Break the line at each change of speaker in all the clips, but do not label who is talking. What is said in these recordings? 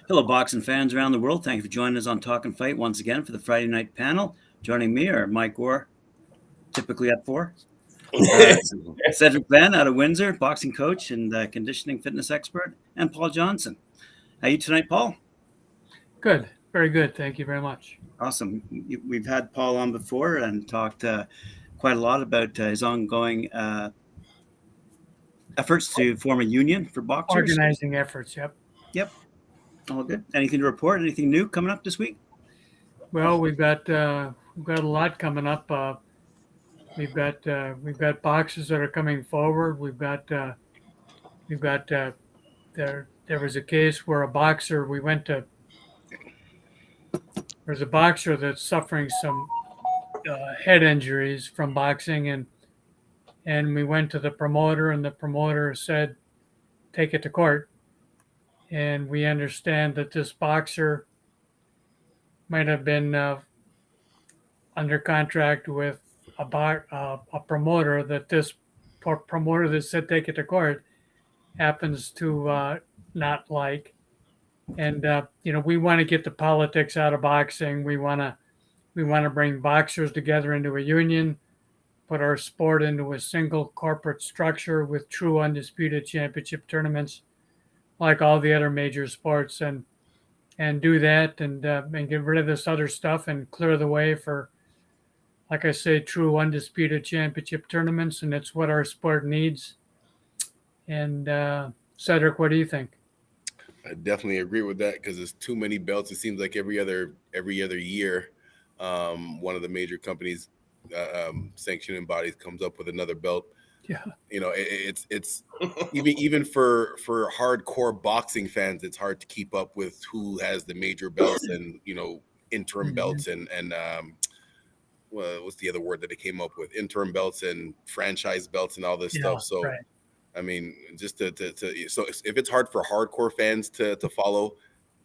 Hello, boxing fans around the world. Thank you for joining us on Talkin' Fight once again for the Friday night panel. Joining me are Mike Gore, typically at 4. Cedric Ben out of Windsor, boxing coach and conditioning fitness expert, and Paul Johnson. How are you tonight, Paul?
Good. Very good. Thank you very much.
Awesome. We've had Paul on before and talked quite a lot about his ongoing efforts to form a union for boxers.
Organizing efforts. Yep.
Yep, all good. Anything to report? Anything new coming up this week?
Well, we've got a lot coming up. We've got boxers that are coming forward. We've got there was a case where a boxer we went to. There's a boxer that's suffering some head injuries from boxing, and we went to the promoter, and the promoter said, "Take it to court." And we understand that this boxer might have been under contract with a promoter that this promoter that said take it to court happens to not like. And we want to get the politics out of boxing. We want to bring boxers together into a union, put our sport into a single corporate structure with true undisputed championship tournaments, like all the other major sports, and do that and get rid of this other stuff and clear the way for, like I say, true undisputed championship tournaments, and it's what our sport needs. And Cedric, what do you think?
I definitely agree with that because there's too many belts. It seems like every other year, one of the major companies, sanctioning bodies comes up with another belt.
Yeah,
It's even for hardcore boxing fans, it's hard to keep up with who has the major belts and interim belts and well, what's the other word that they came up with? Interim belts and franchise belts and all this stuff. So
right.
I mean, just to so if it's hard for hardcore fans to follow,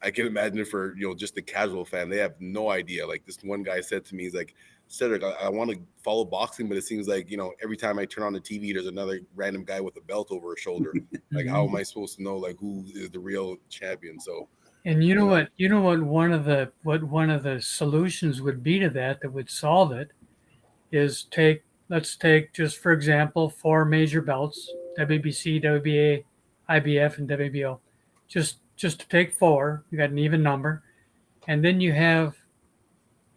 I can imagine for just the casual fan, they have no idea. Like this one guy said to me, he's like, Cedric, I want to follow boxing, but it seems like every time I turn on the TV, there's another random guy with a belt over his shoulder. Like, how am I supposed to know like who is the real champion? So,
And you know what? You know what? One of the solutions would be to that would solve it is let's take, just for example, 4 major belts: WBC, WBA, IBF, and WBO. Just to take 4, you got an even number, and then you have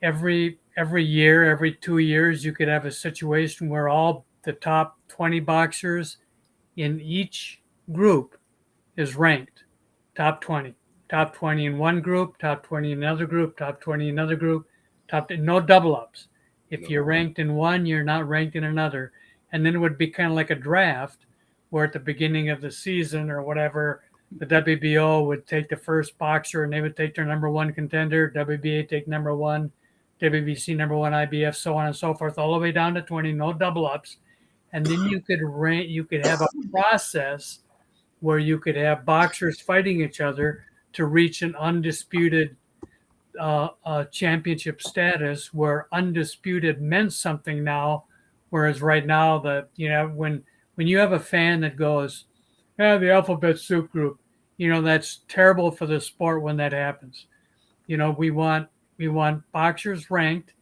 every year, every 2 years, you could have a situation where all the top 20 boxers in each group is ranked top 20. Top 20 in one group, top 20 in another group, top 20 in another group, no double ups. If you're ranked in one, you're not ranked in another. And then it would be kind of like a draft where at the beginning of the season or whatever, the WBO would take the first boxer and they would take their number one contender, WBA take number one, WBC number one, IBF, so on and so forth, all the way down to 20, no double ups. And then you could have a process where you could have boxers fighting each other to reach an undisputed championship status, where undisputed meant something now, whereas right now when you have a fan that goes, "Yeah, the alphabet soup group," that's terrible for the sport when that happens. We want boxers ranked,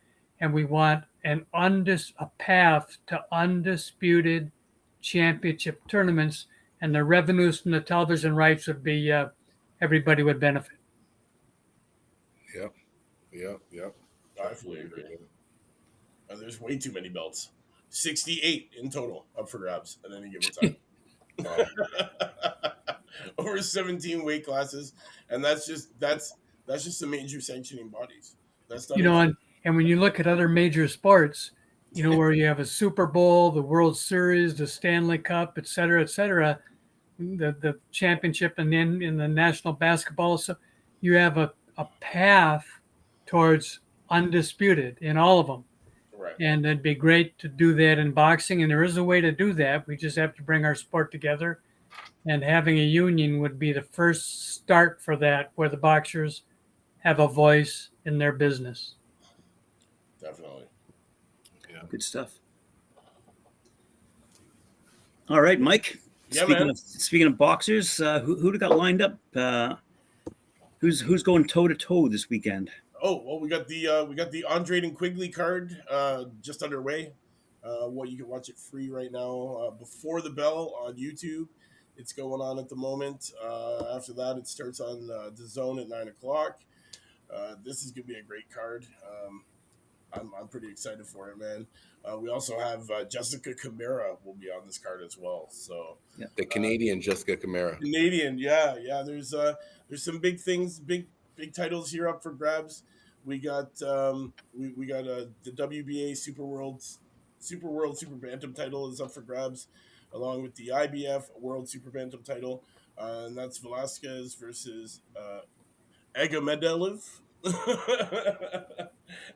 and we want a path to undisputed championship tournaments, and the revenues from the television rights would be everybody would benefit.
Yep.
I fully agree. There's way too many belts. 68 in total up for grabs at any given time. Over 17 weight classes, and that's just the major sanctioning bodies. That's not
And when you look at other major sports, where you have a Super Bowl, the World Series, the Stanley Cup, et cetera, the championship, and then in the National Basketball, so you have a path towards undisputed in all of them.
right.
And it'd be great to do that in boxing, and there is a way to do that. We just have to bring our sport together, and having a union would be the first start for that, where the boxers have a voice in their business.
Definitely.
Yeah.
Good stuff. All right, Mike.
Yeah,
speaking
man.
of boxers, who got lined up? Who's going toe to toe this weekend?
Oh well, we got the Andrade and Quigley card just underway. You can watch it free right now before the bell on YouTube. It's going on at the moment. After that, it starts on the Zone at 9 o'clock. This is gonna be a great card. I'm pretty excited for it, man. We also have Jessica Camara will be on this card as well. So
The Canadian Jessica Camara.
Canadian, yeah. There's some big things, big titles here up for grabs. We got the WBA Super Bantam title is up for grabs, along with the IBF World Super Bantam title, and that's Velasquez versus Agamedov.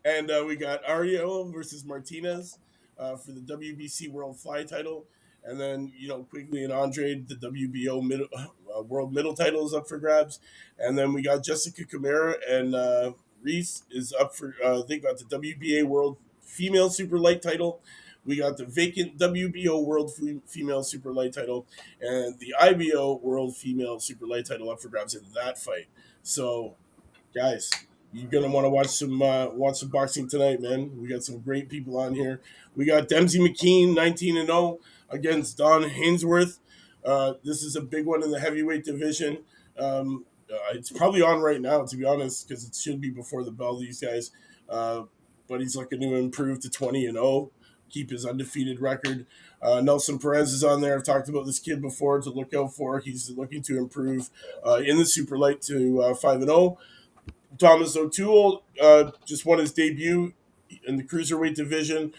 And we got Ario versus Martinez for the WBC World Fly title. And then, Quigley and Andrade, the WBO World Middle title is up for grabs. And then we got Jessica Camara and Reese is up for, they got the WBA World Female Super Light title. We got the vacant WBO World Female Super Light title and the IBO World Female Super Light title up for grabs in that fight. So, guys, you're gonna want to watch some boxing tonight, man. We got some great people on here. We got Dempsey McKean, 19-0 against Don Hainsworth. This is a big one in the heavyweight division. It's probably on right now, to be honest, because it should be before the bell. These guys, but he's looking to improve to 20-0, keep his undefeated record. Nelson Perez is on there. I've talked about this kid before to look out for. He's looking to improve in the super light to 5-0. Thomas O'Toole just won his debut in the cruiserweight division.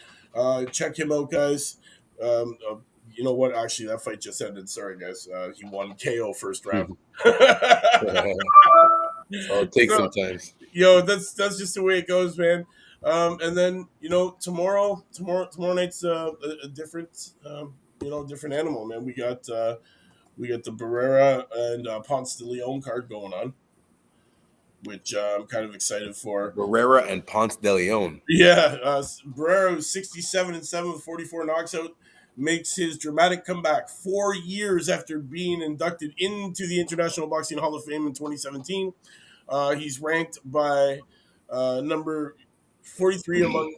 Check him out, guys. You know what? Actually, that fight just ended. Sorry, guys. He won KO first round.
I'll take sometimes.
That's just the way it goes, man. And then tomorrow night's a different different animal, man. We got the Barrera and Ponce de Leon card going on, which I'm kind of excited for.
Barrera and Ponce de Leon.
Yeah, Barrera, 67-7 with 44 knocks out, makes his dramatic comeback 4 years after being inducted into the International Boxing Hall of Fame in 2017. He's ranked by number 43 among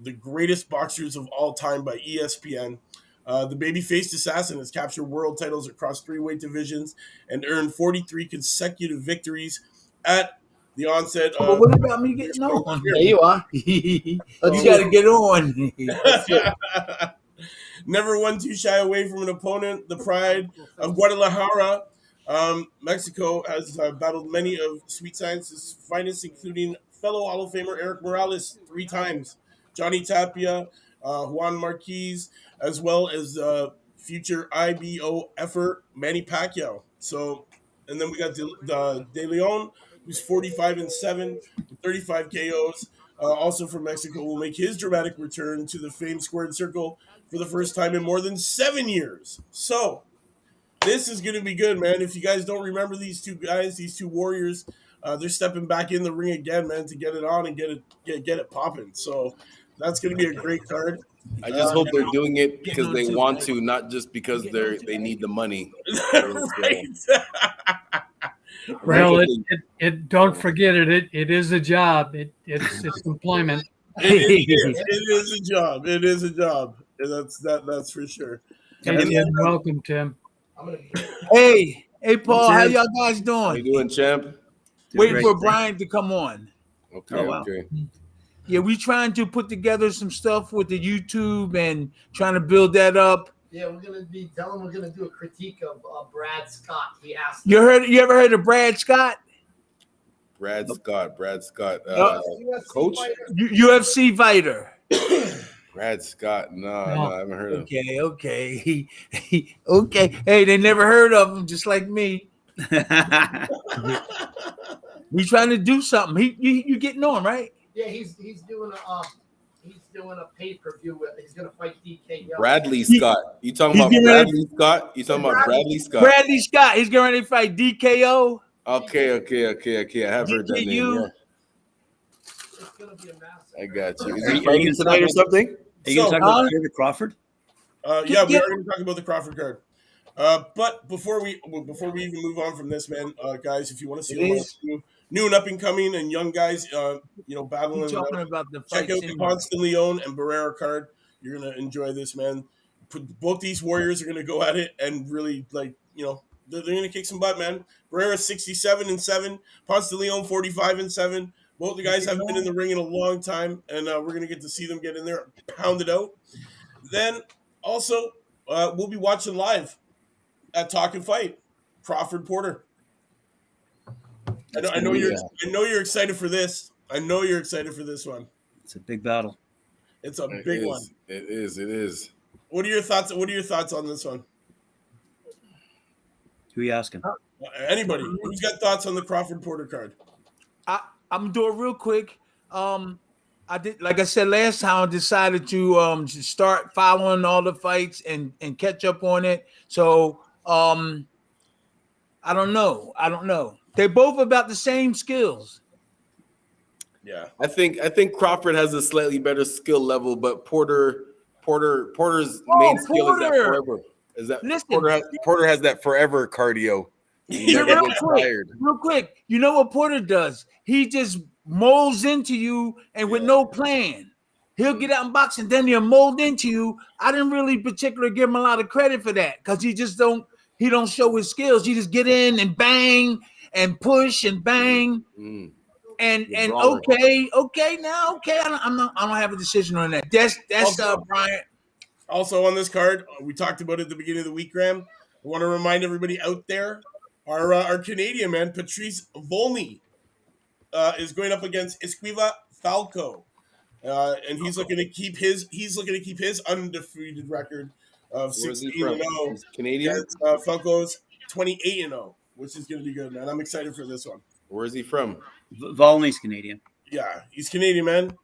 the greatest boxers of all time by ESPN. The baby-faced assassin has captured world titles across 3 weight divisions and earned 43 consecutive victories at the onset of...
But what about me getting on? There you are. You got to get on.
Never one too shy away from an opponent. The pride of Guadalajara, Mexico, has battled many of Sweet Science's finest, including fellow Hall of Famer Eric Morales 3 times, Johnny Tapia, Juan Marquez, as well as future IBO effort Manny Pacquiao. So, and then we got De Leon, who's 45-7 with 35 KOs. Also from Mexico, will make his dramatic return to the famed squared circle for the first time in more than 7 years. So, this is going to be good, man. If you guys don't remember these 2 guys, these 2 warriors, they're stepping back in the ring again, man, to get it on and get it popping. So, that's going to be a great card.
I just hope they're doing it because they want to, not just because they need the money.
Right.
Well, don't forget it. It is a job. It's employment.
It is a job. It is a job. That's for sure.
And welcome, Tim.
Hey, Paul, how y'all guys doing?
How you doing, champ?
Waiting for Brian to come on.
Okay,
Oh, wow.
okay.
Yeah, we trying to put together some stuff with the YouTube and trying to build that up.
Yeah, we're gonna do a critique of Brad Scott. He asked.
You ever heard of Brad Scott?
Brad Scott,
UFC
coach?
fighter.
UFC fighter.
Brad Scott. No, I haven't heard of him.
Okay. Okay. Hey, they never heard of him, just like me. We trying to do something. You getting on, right?
Yeah, he's doing a pay-per-view. He's gonna fight DK.
Bradley Scott. You talking about Bradley Scott? You talking about Bradley Scott?
Bradley Scott. He's going to fight DKO.
Okay. I have heard that name. Yeah.
It's gonna be a massive.
I got you. Is
Are
he
you
fighting
gonna
tonight or something?
Are you going to talk about David Crawford?
Yeah, we are going to talk about the Crawford card. But before we even move on from this, man, guys, if you want to see what new and up and coming and young guys, battling
He's
it
talking
out.
about the
Check
fights
out the
anyway.
Ponce de Leon and Barrera card. You're gonna enjoy this, man. Both these warriors are gonna go at it and really they're gonna kick some butt, man. Barrera 67-7, Ponce de Leon 45-7. Both the guys haven't been in the ring in a long time, and we're gonna get to see them get in there, pound it out. Then also we'll be watching live at Talkin Fight, Crawford Porter. I know you're excited for this. I know you're excited for this one.
It's a big battle.
It's a big one.
It is.
What are your thoughts? What are your thoughts on this one?
Who are you asking?
Anybody who's got thoughts on the Crawford Porter card?
I'm gonna do it real quick. I did, like I said last time, I decided to start following all the fights and catch up on it. So I don't know. They're both about the same skills.
Yeah, I think Crawford has a slightly better skill level, but Porter's main skill is that forever. Porter has that forever cardio. He never gets tired.
Real quick, you know what Porter does? He just molds into you and with no plan. He'll get out in boxing, then he'll mold into you. I didn't really particularly give him a lot of credit for that because he don't show his skills. He just get in and bang and push and bang. Mm-hmm. And okay. I don't have a decision on that. That's Brian.
Also on this card, we talked about it at the beginning of the week, Graham. I want to remind everybody out there, our Canadian man, Patrice Volney, is going up against Esquiva Falco. And he's looking to keep his undefeated record of 16-0.
He's Canadian.
Falco's 28-0, which is going to be good, man. I'm excited for this one.
Where is he from?
Volney's Canadian.
Yeah, he's Canadian, man.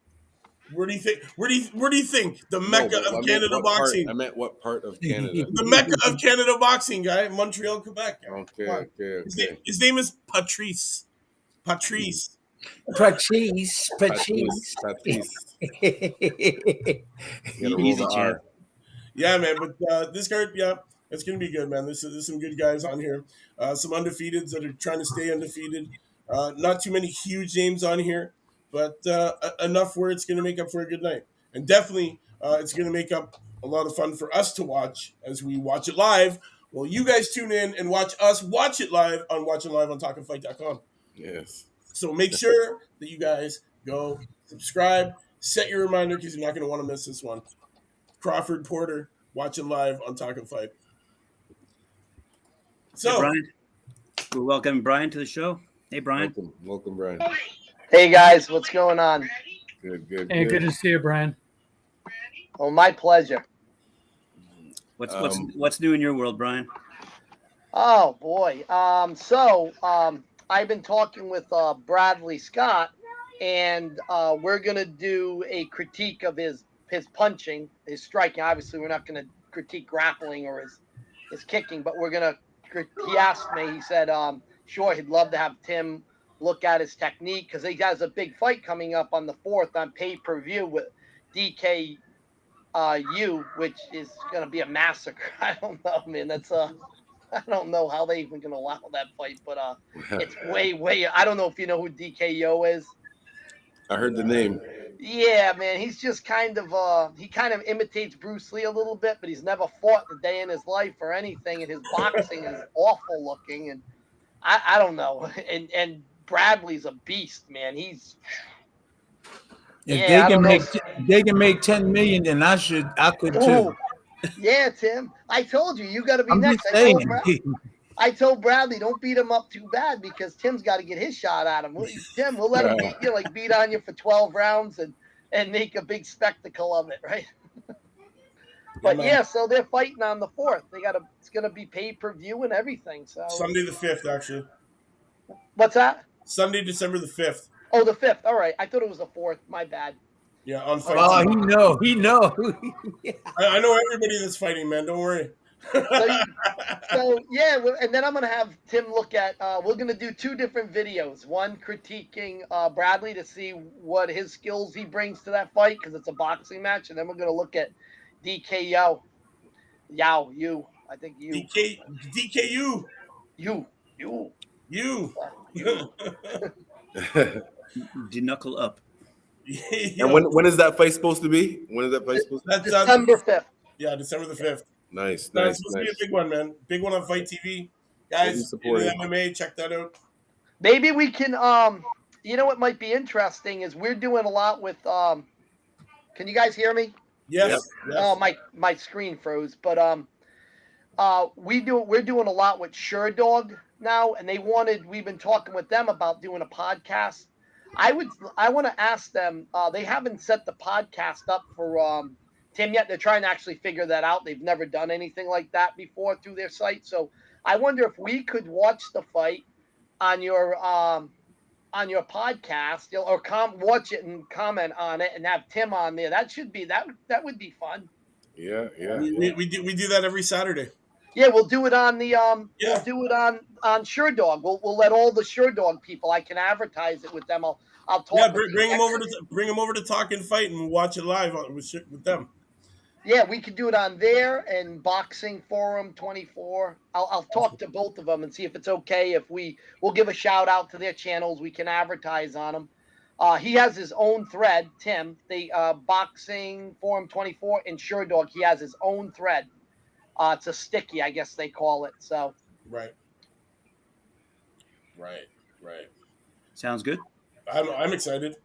Where do you think? Where do you think the Mecca of Canada boxing?
I meant what part of Canada?
The Mecca of Canada boxing, guy, Montreal, Quebec.
Okay.
His name is Patrice.
Patrice.
Easy chair.
Yeah, man. But this card, it's gonna be good, man. There's some good guys on here. Some undefeateds that are trying to stay undefeated. Not too many huge names on here, but enough where it's going to make up for a good night. And definitely, it's going to make up a lot of fun for us to watch as we watch it live. Well, you guys tune in and watch us watch it live on TalkinFight.com.
Yes.
So make sure that you guys go subscribe, set your reminder because you're not going to want to miss this one. Crawford Porter watching live on Talkin Fight. So,
hey, Brian, we're welcoming Brian to the show. Hey, Brian.
Welcome, Brian.
Hey, guys. What's going on?
Good.
Hey, good to see you, Brian.
Oh, my pleasure.
What's new in your world, Brian?
Oh, boy. I've been talking with Bradley Scott, and we're going to do a critique of his punching, his striking. Obviously, we're not going to critique grappling or his kicking, but we're going to – he asked me, he said sure, he'd love to have Tim look at his technique because he has a big fight coming up on the 4th on pay-per-view with DKU, which is going to be a massacre. I don't know, man. I don't know how they even going to allow that fight, but it's way. I don't know if you know who DKU is.
I heard the name.
Yeah, man. He's just kind of he kind of imitates Bruce Lee a little bit, but he's never fought a day in his life or anything, and his boxing is awful looking, and I don't know. And Bradley's a beast, man. He's
they can make 10 million, then I could too.
Yeah, Tim. I told you got to be
I'm
next.
I
I told Bradley, don't beat him up too bad because Tim's got to get his shot at him. Tim, we'll let him beat on you for 12 rounds and make a big spectacle of it, right? But so they're fighting on the 4th. It's gonna be pay-per-view and everything. So
Sunday the 5th, actually.
What's that?
Sunday, December the 5th.
Oh, the 5th. All right. I thought it was the 4th. My bad.
Yeah, on fight.
Oh, he know.
I know everybody that's fighting, man. Don't worry.
And then I'm gonna have Tim look at. We're gonna do 2 different videos. One critiquing Bradley to see what his skills he brings to that fight because it's a boxing match, and then we're gonna look at DKU. I think you.
DKU.
You.
Knuckle up.
And when is that fight supposed to be? When is that fight supposed to
That's
December 5th.
Yeah, December the 5th.
be? Nice,
No,
nice,
it's supposed to be
nice.
a big one, man. Big one on Fight TV.
We'll be
Guys, in
supporting.
the MMA, check that out.
Maybe we can you know what might be interesting is we're doing a lot with can you guys hear me?
Yes. Yes.
Oh, my screen froze, but we're doing a lot with SureDog now, and we've been talking with them about doing a podcast. I want to ask them, they haven't set the podcast up for Tim yet. They're trying to actually figure that out. They've never done anything like that before through their site. So I wonder if we could watch the fight on your podcast, or watch it and comment on it and have Tim on there. That would be fun.
Yeah.
We do that every Saturday.
Yeah, we'll do it on the we'll do it on SureDog. We'll let all the SureDog people. I can advertise it with them. I'll talk.
Yeah, bring them over to Talk and Fight, and we'll watch it live with them.
Yeah, we could do it on there and Boxing Forum 24. I'll talk to both of them and see if it's okay if we'll give a shout out to their channels. We can advertise on them. He has his own thread, Tim, the Boxing Forum 24 and SureDog. He has his own thread. It's a sticky, I guess they call it. So
Right.
Sounds good.
I'm excited.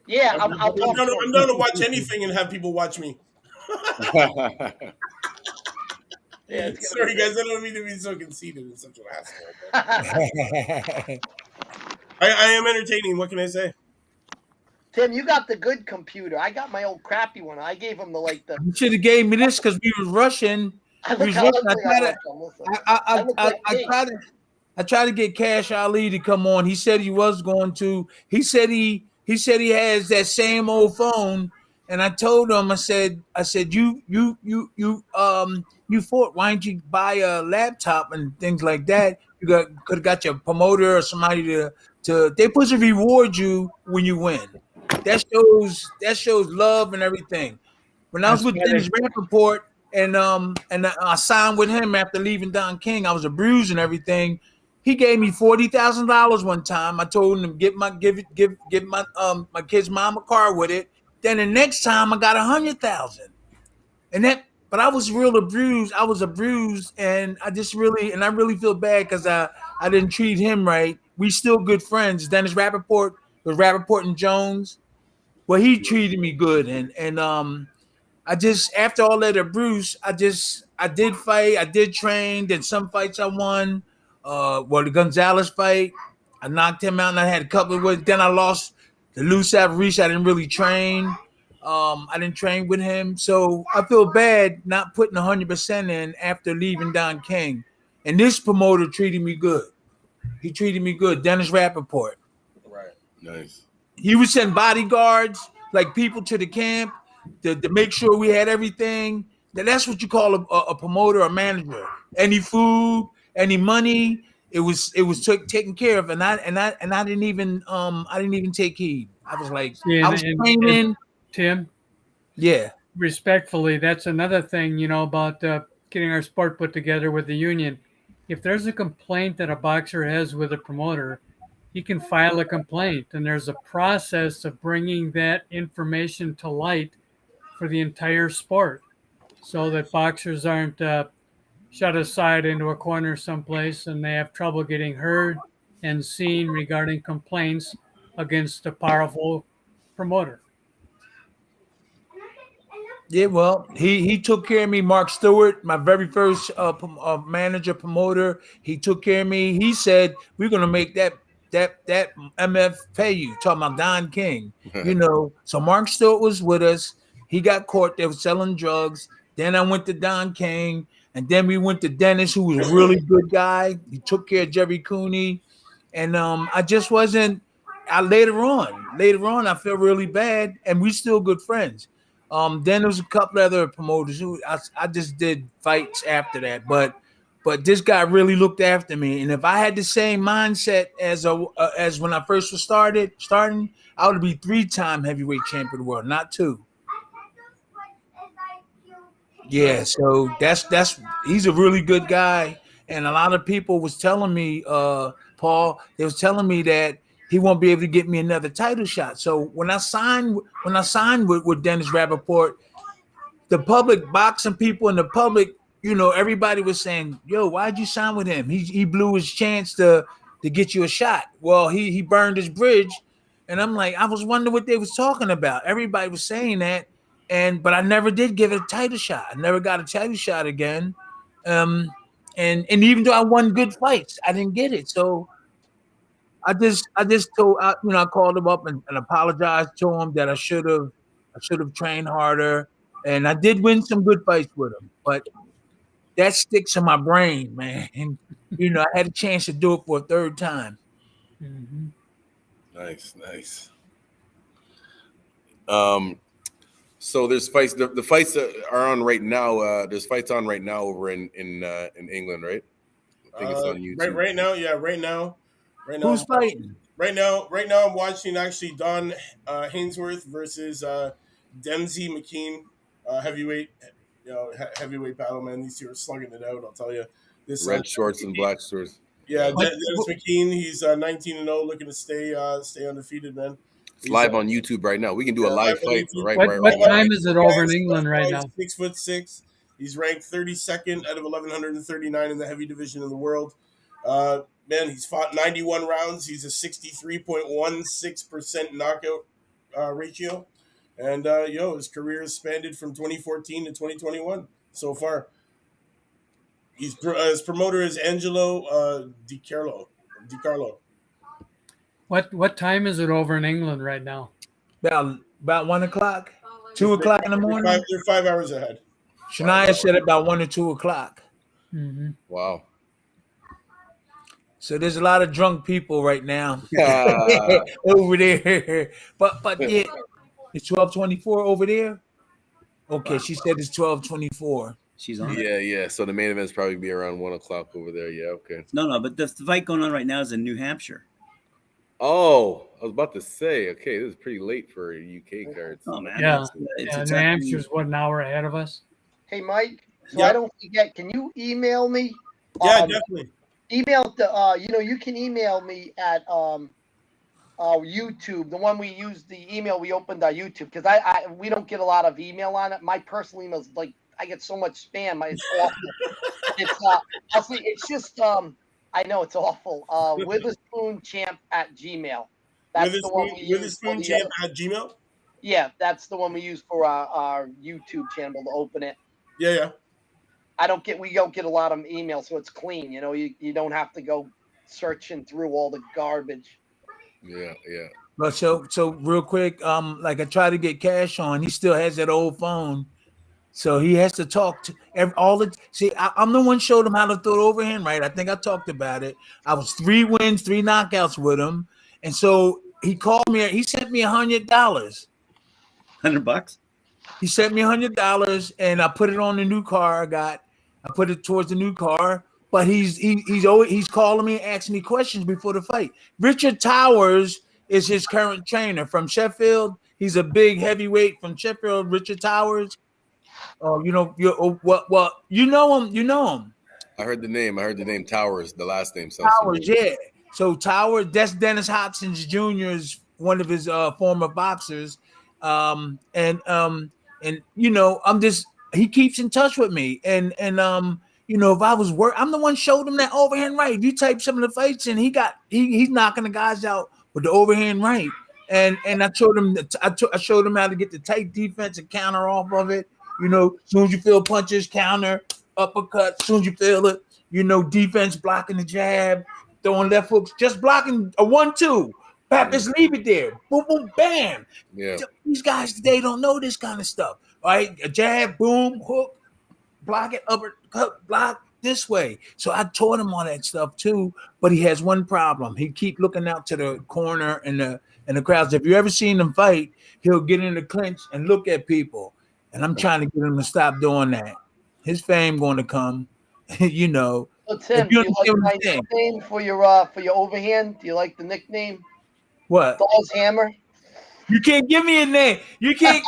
yeah,
I'm
I'll talk to
I'm
him.
down to watch anything and have people watch me.
Yeah, it's gonna
Sorry,
be
guys. I don't mean to be so conceited and such an asshole. But I am entertaining. What can I say?
Tim, you got the good computer. I got my old crappy one. I gave him the.
You should have gave me this because we was rushing.
I
We
look
was
how
rushing.
ugly I look. Listen.
I tried to get Cash Ali to come on. He said he was going to. He said he has that same old phone. And I told him, I said, you fought. Why didn't you buy a laptop and things like that? You could have got your promoter or somebody to. They supposed to reward you when you win. That shows love and everything. When I was with Dennis Rappaport and I signed with him after leaving Don King, I was a bruise and everything. He gave me $40,000 one time. I told him give my my kid's mom a car with it. Then the next time I got $100,000, but I was real abused. I was abused, and I really feel bad because I didn't treat him right. We still good friends. Dennis Rappaport was Rappaport and Jones. Well, he treated me good, and I just after all that abuse, I did fight, I did train. Then some fights I won. The Gonzalez fight, I knocked him out, and I had a couple of wins. Then I lost the Lusav Reach. I didn't really train. I didn't train with him, so I feel bad not putting 100% in after leaving Don King. And this promoter treated me good. He treated me good. Dennis Rappaport.
Right.
Nice.
He would send bodyguards, like people to the camp to make sure we had everything. That's what you call a promoter or manager. Any food, any money, it was taken care of, and I didn't even take heed. I was like, I was training.
Tim,
Yeah.
respectfully, that's another thing, about getting our sport put together with the union. If there's a complaint that a boxer has with a promoter, he can file a complaint, and there's a process of bringing that information to light for the entire sport so that boxers aren't shut aside into a corner someplace and they have trouble getting heard and seen regarding complaints against a powerful promoter.
Yeah, well, he took care of me. Mark Stewart, my very first manager promoter, he took care of me. He said we're gonna make that MF pay you. Talking about Don King, So Mark Stewart was with us. He got caught. They were selling drugs. Then I went to Don King, and then we went to Dennis, who was a really good guy. He took care of Jerry Cooney, and I just wasn't. Later on, I feel really bad, and we still good friends. Then there was a couple other promoters who I just did fights after that, but this guy really looked after me. And if I had the same mindset as when I first was starting, I would be 3-time heavyweight champion of the world, not 2. Yeah, so that's he's a really good guy, and a lot of people was telling me, Paul, they was telling me that he won't be able to get me another title shot. So when I signed with Dennis Rappaport, the public boxing people and the public, everybody was saying, "Yo, why'd you sign with him? He blew his chance to get you a shot." Well, he burned his bridge, and I'm like, I was wondering what they was talking about. Everybody was saying that, but I never did give it a title shot. I never got a title shot again. And even though I won good fights, I didn't get it. So I just told I called him up and apologized to him that I should have trained harder, and I did win some good fights with him, but that sticks in my brain, man. And I had a chance to do it for a third time.
Mhm.
Nice. So there's fights. The fights that are on right now. There's fights on right now over in England, right? I think it's on YouTube.
Right now, yeah. Right now,
Who's fighting?
Right now, I'm watching actually Don Hainsworth versus Dempsey McKean, heavyweight, heavyweight battle. Man, these two are slugging it out. I'll tell you. This
Red shorts and black shorts.
Yeah, Dennis McKean. He's 19-0, looking to stay undefeated, man.
It's live on YouTube right now. We can do a live fight right
What time is it over in England right now?
6'6". He's ranked 32nd out of 1,139 in the heavy division in the world. Man, he's fought 91 rounds. He's a 63.16% knockout ratio. And, his career has spanned from 2014 to 2021 so far. His promoter is Angelo Di Carlo.
What time is it over in England right now?
About 1 o'clock, 2 o'clock in the morning.
They're 5 hours ahead.
Shania said about 1 or 2 o'clock.
Mm-hmm.
Wow.
So there's a lot of drunk people right now over there. But yeah, it's 12:24 over there. Okay, she said it's 12:24.
She's on.
Yeah. So the main event's probably be around 1 o'clock over there. Yeah. Okay.
No, but the fight going on right now is in New Hampshire.
Oh, I was about to say. Okay, this is pretty late for UK cards.
Oh man.
Yeah.
It's
New
exactly-
Hampshire's an hour ahead of us.
Hey, Mike. So
Yeah.
I don't forget. Can you email me?
Yeah, definitely.
Email the. You can email me at YouTube. The one we use, the email we opened on YouTube, because we don't get a lot of email on it. My personal email is like I get so much spam. It's awful. It's just I know it's awful. WitherspoonChamp@gmail. That's the one we use.
WitherspoonChamp@gmail.
Yeah, that's the one we use for our YouTube channel to open it.
Yeah.
We don't get a lot of emails, so it's clean. You don't have to go searching through all the garbage.
Yeah.
But so real quick, like I try to get Cash on, he still has that old phone, so he has to talk to I'm the one showed him how to throw the overhand right. I think I talked about it. I was 3 wins, 3 knockouts with him, and so he called me. He sent me $100.
$100.
He sent me $100, and I put it on the new car I got. I put it towards the new car, but he's calling me and asking me questions before the fight. Richard Towers is his current trainer from Sheffield. He's a big heavyweight from Sheffield. Richard Towers. Oh, you know him. You know him.
I heard the name. Towers. The last name sounds
Towers,
familiar.
yeah. So Towers, that's Dennis Hopkins Jr.'s one of his former boxers. He keeps in touch with me, and if I was I'm the one showed him that overhand right. If you type some of the fights, and he's knocking the guys out with the overhand right, and I showed him I showed him how to get the tight defense and counter off of it. As soon as you feel punches, counter, uppercut. As soon as you feel it, defense blocking the jab, throwing left hooks, just blocking a 1-2. Just leave it there. Boom, boom, bam.
Yeah.
These guys today don't know this kind of stuff. All right, a jab, boom, hook, block it, uppercut, block this way. So I taught him all that stuff too. But he has one problem. He keep looking out to the corner and the crowds. If you ever seen him fight, he'll get in the clinch and look at people. And I'm trying to get him to stop doing that. His fame going to come.
So Tim, do you like my nickname for your overhand? Do you like the nickname?
What?
Thor's Hammer.
You can't give me a name. You can't.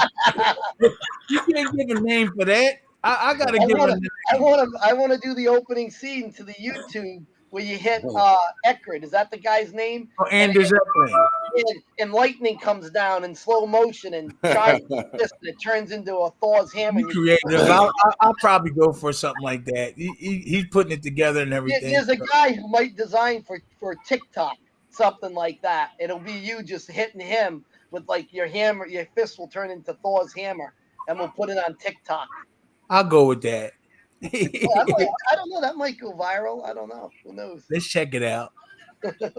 You can't give a name for that. I gotta give a name.
I want to do the opening scene to the YouTube where you hit Eckert. Is that the guy's name?
Oh, Anders Ecklund.
And lightning comes down in slow motion and shines this, and it turns into a Thor's hammer.
He's creative. I'll probably go for something like that. He's putting it together and everything.
There's a guy who might design for TikTok, something like that. It'll be you just hitting him with like your hammer, your fist will turn into Thor's hammer, and we'll put it on TikTok.
I'll go with that.
I don't know. That might go viral. I don't know. Who knows?
Let's check it out.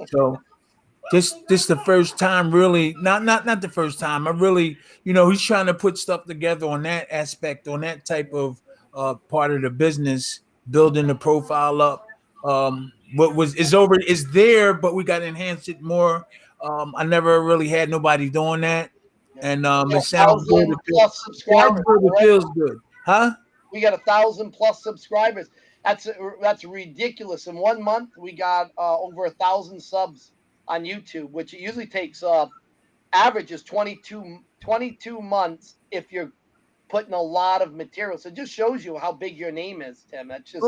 So this the first time, really, not the first time. I really, he's trying to put stuff together on that aspect, on that type of part of the business, building the profile up. What is there, but we got to enhance it more. I never really had nobody doing that, and it sounds good. It feels good, huh?
We got 1,000+ subscribers. That's ridiculous. In 1 month, we got over 1,000 subs on YouTube, which it usually takes average is 22 months if you're putting a lot of material. So it just shows you how big your name is, Tim. That's just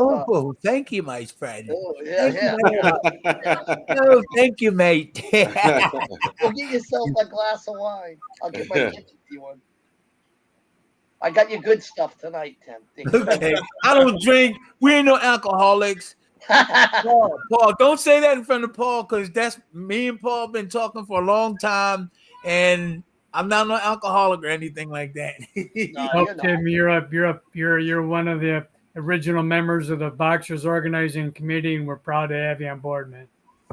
thank you, my friend.
Oh, yeah.
Oh, thank you, mate.
Go get yourself a glass of wine. I'll get my kitchen one. I got you good stuff tonight, Tim.
Okay. I don't drink. We ain't no alcoholics. Paul, don't say that in front of Paul, because that's me and Paul been talking for a long time, and I'm not no alcoholic or anything like that.
No, Tim, you're one of the original members of the Boxers Organizing Committee, and we're proud to have you on board, man.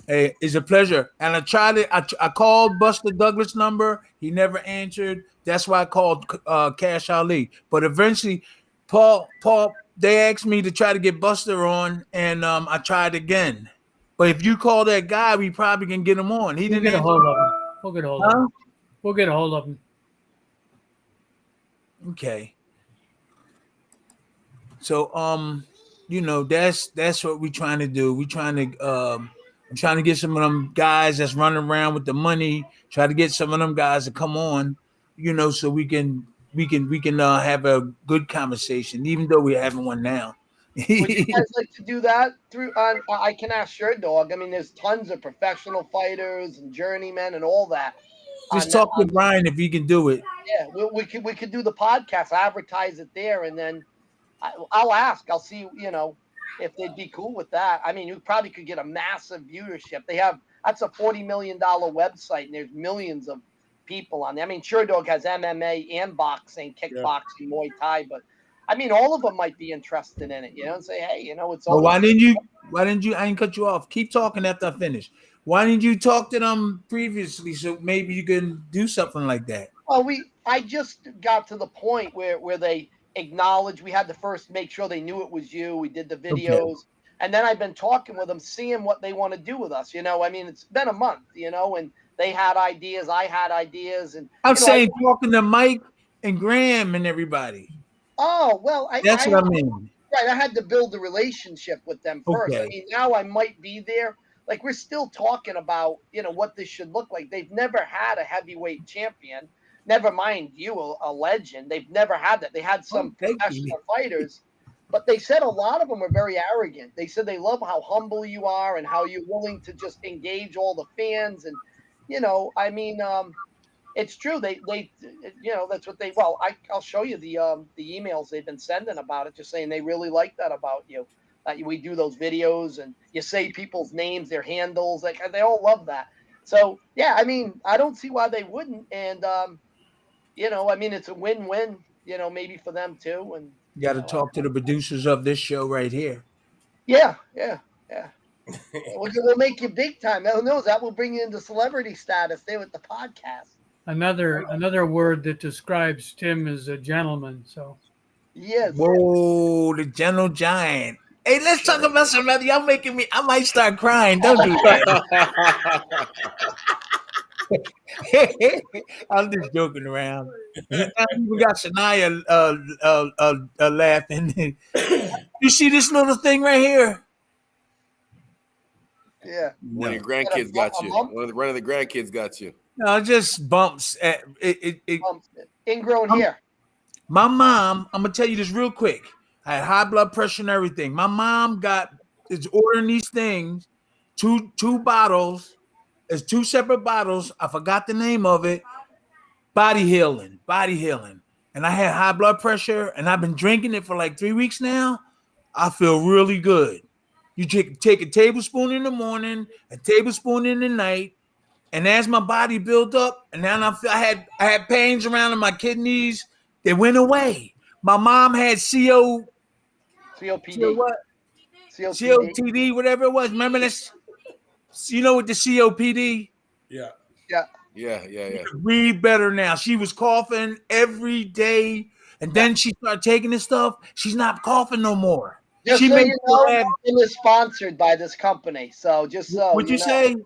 Hey, it's a pleasure. And I called Buster Douglas' number. He never answered. That's why I called Cash Ali. But eventually, Paul, they asked me to try to get Buster on, and I tried again. But if you call that guy, we probably can get him on.
We'll get a hold of him. We'll get a hold of him. We'll get a hold of him.
Okay. So that's what we're trying to do. We're trying to I'm trying to get some of them guys that's running around with the money, try to get some of them guys to come on, so we can have a good conversation, even though we're having one now.
Would you guys like to do that through I can ask your dog. I mean, there's tons of professional fighters and journeymen and all that.
Just talk to Brian if he can do it.
Yeah, we could do the podcast, advertise it there, and then I'll ask. I'll see, if they'd be cool with that. I mean, you probably could get a massive viewership. That's a $40 million website, and there's millions of people on there. I mean, Sure Dog has MMA and boxing, kickboxing, Muay Thai, but I mean, all of them might be interested in it, and say, hey, it's all.
Well, why didn't you? I didn't cut you off. Keep talking after I finish. Why didn't you talk to them previously so maybe you can do something like that?
Well, I just got to the point where they acknowledged. We had to first make sure they knew it was you. We did the videos, and then I've been talking with them, seeing what they want to do with us. I mean, it's been a month, and they had ideas, I had ideas, and
I'm saying talking to Mike and Graham and everybody.
Oh well,
that's what I mean.
Right, I had to build a relationship with them first.
Okay.
I mean, now I might be there. Like, we're still talking about, what this should look like. They've never had a heavyweight champion. Never mind you, a legend. They've never had that. They had some professional fighters, but they said a lot of them were very arrogant. They said they love how humble you are and how you're willing to just engage all the fans. And, I mean, it's true. They that's what they. Well, I'll show you the emails they've been sending about it, just saying they really like that about you. We do those videos and you say people's names, their handles, like they all love that. So yeah, I mean, I don't see why they wouldn't. And I mean, it's a win-win. Maybe for them too. And
you got to talk to the producers of this show right here.
Yeah. We'll make you big time. Who knows? That will bring you into celebrity status there with the podcast.
Another word that describes Tim is a gentleman. So
yes.
Whoa, the gentle giant. Hey, let's talk about something. Y'all making me. I might start crying. Don't do that. I'm just joking around. We got Shania laughing. You see this little thing right here?
Yeah.
One of your grandkids got you. One of the grandkids got you.
No, just bumps.
Bumps. Ingrown hair.
My mom, I'm gonna tell you this real quick. I had high blood pressure and everything. My mom got is ordering these things, two bottles. It's 2 separate bottles. I forgot the name of it. Body healing. And I had high blood pressure, and I've been drinking it for like 3 weeks now. I feel really good. You take a tablespoon in the morning, a tablespoon in the night, and as my body built up, and then I had pains around in my kidneys. They went away. My mom had
COPD.
what?
COPD.
COTD, whatever it was. Remember this? You know, with the COPD.
Yeah.
Yeah.
Breathe better now. She was coughing every day, and then she started taking this stuff. She's not coughing no more.
Just
She
so
made
you know,
have,
it was sponsored by this company. So just so
what'd you
know.
say?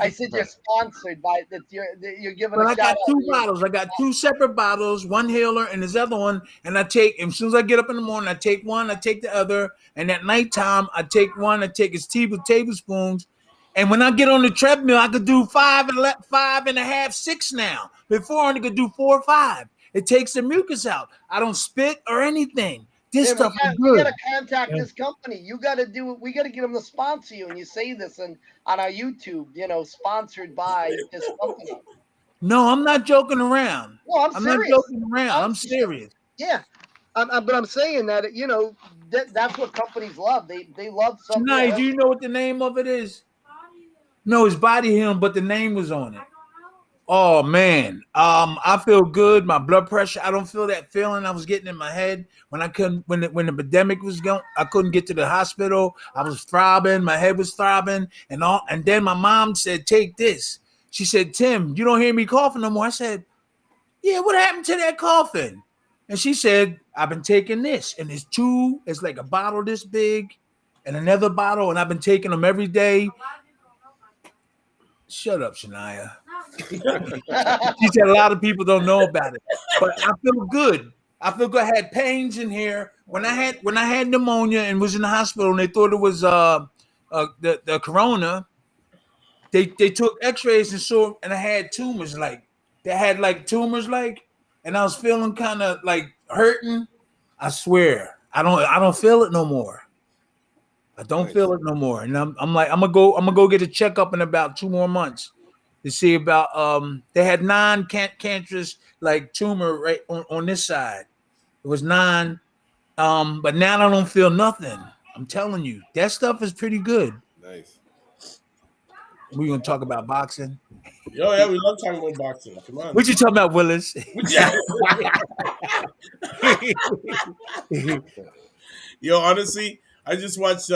I said you're sponsored by that. You're giving
But
a
I
shout
got 2
out.
bottles. I got 2 separate bottles, one healer and this other one. And I take, as soon as I get up in the morning, I take one, I take the other. And at nighttime, I take one, I take its tablespoons. And when I get on the treadmill, I could do 5 and a half, 6 now. Before I only could do 4 or 5. It takes the mucus out. I don't spit or anything. This stuff is
You
good.
got to contact this company. You got to do it. We got to get them to sponsor you. And you say this on our YouTube, sponsored by this company.
No, I'm not joking around.
No, I'm serious.
Not joking around. I'm serious.
Yeah. But I'm saying that, that's what companies love. They love something.
Tonight, do you know what the name of it is? No, it's Body Healing, but the name was on it. Oh man, I feel good. My blood pressure, I don't feel that feeling I was getting in my head when I couldn't. When the pandemic was going, I couldn't get to the hospital. I was throbbing, my head was throbbing, and all. And then my mom said, "Take this." She said, "Tim, you don't hear me coughing no more." I said, "Yeah, what happened to that coughing?" And she said, "I've been taking this, and it's 2. It's like a bottle this big, and another bottle, and I've been taking them every day." Shut up, Shania. She said a lot of people don't know about it, but I feel good. I had pains in here when I had pneumonia and was in the hospital, and they thought it was the corona. They took X-rays and saw, and I had tumors and I was feeling kind of like hurting. I swear, I don't feel it no more. I don't feel it no more, and I'm like I'm gonna go get a checkup in about 2 more months to see about they had 9 cancerous like tumor right on this side. It was 9, but now I don't feel nothing. I'm telling you, that stuff is pretty good.
Nice.
We're gonna talk about boxing.
Oh yeah, we love talking about boxing. Come on.
What you talking about, Willis?
Yo, honestly, I just watched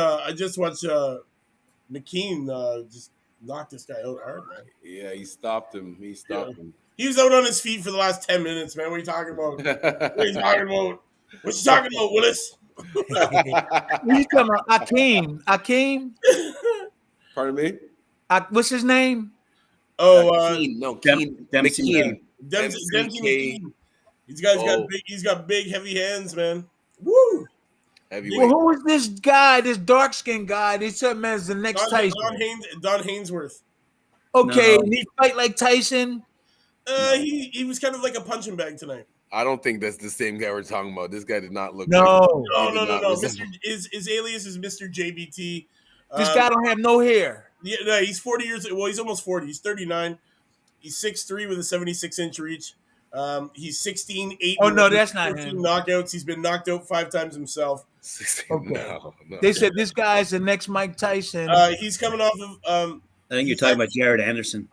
McKean just knock this guy out hard, man.
Yeah, he stopped him. He stopped him.
He was out on his feet for the last 10 minutes, man. What are you talking about? What are you talking about? What you talking about, Willis?
What you talking about? Akeem?
Pardon me?
What's his name?
Oh,
Keen.
Dempsey.
McKean.
Dempsey
McKay.
McKean. He's got big heavy hands, man. Woo!
Heavyweight.
Well, who is this guy? This dark skinned guy? They said man is the next Tyson.
Don Hainsworth.
Okay,
No.
and he fight like Tyson.
He was kind of like a punching bag tonight.
I don't think that's the same guy we're talking about. This guy did not look.
No.
No. His alias is Mr. JBT.
This guy don't have no hair.
Yeah, no, he's 40 years. Well, he's almost 40. He's 39. He's 6'3" with a 76-inch reach. He's 16-8.
Oh no, that's not him.
Knockouts. He's been knocked out 5 times himself.
Okay.
No.
They said this guy's the next Mike Tyson.
He's coming off of.
I think you're talking about Jared Anderson.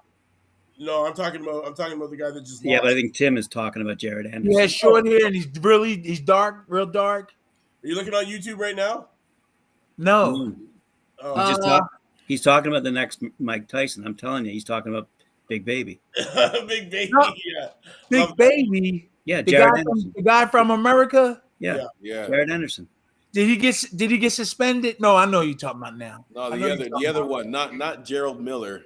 No, I'm talking about the guy that just.
Yeah,
lost.
but I think Tim is talking about Jared Anderson.
He has short hair and he's dark, real dark.
Are you looking on YouTube right now?
No.
Oh.
He's talking about the next Mike Tyson. I'm telling you, he's talking about Big Baby.
Big Baby.
No.
Yeah.
Big Baby.
Yeah, Jared Anderson.
The guy from America.
Yeah, Jared Anderson.
Did he get suspended? No, I know you're talking about now.
No, the other one, not Gerald Miller.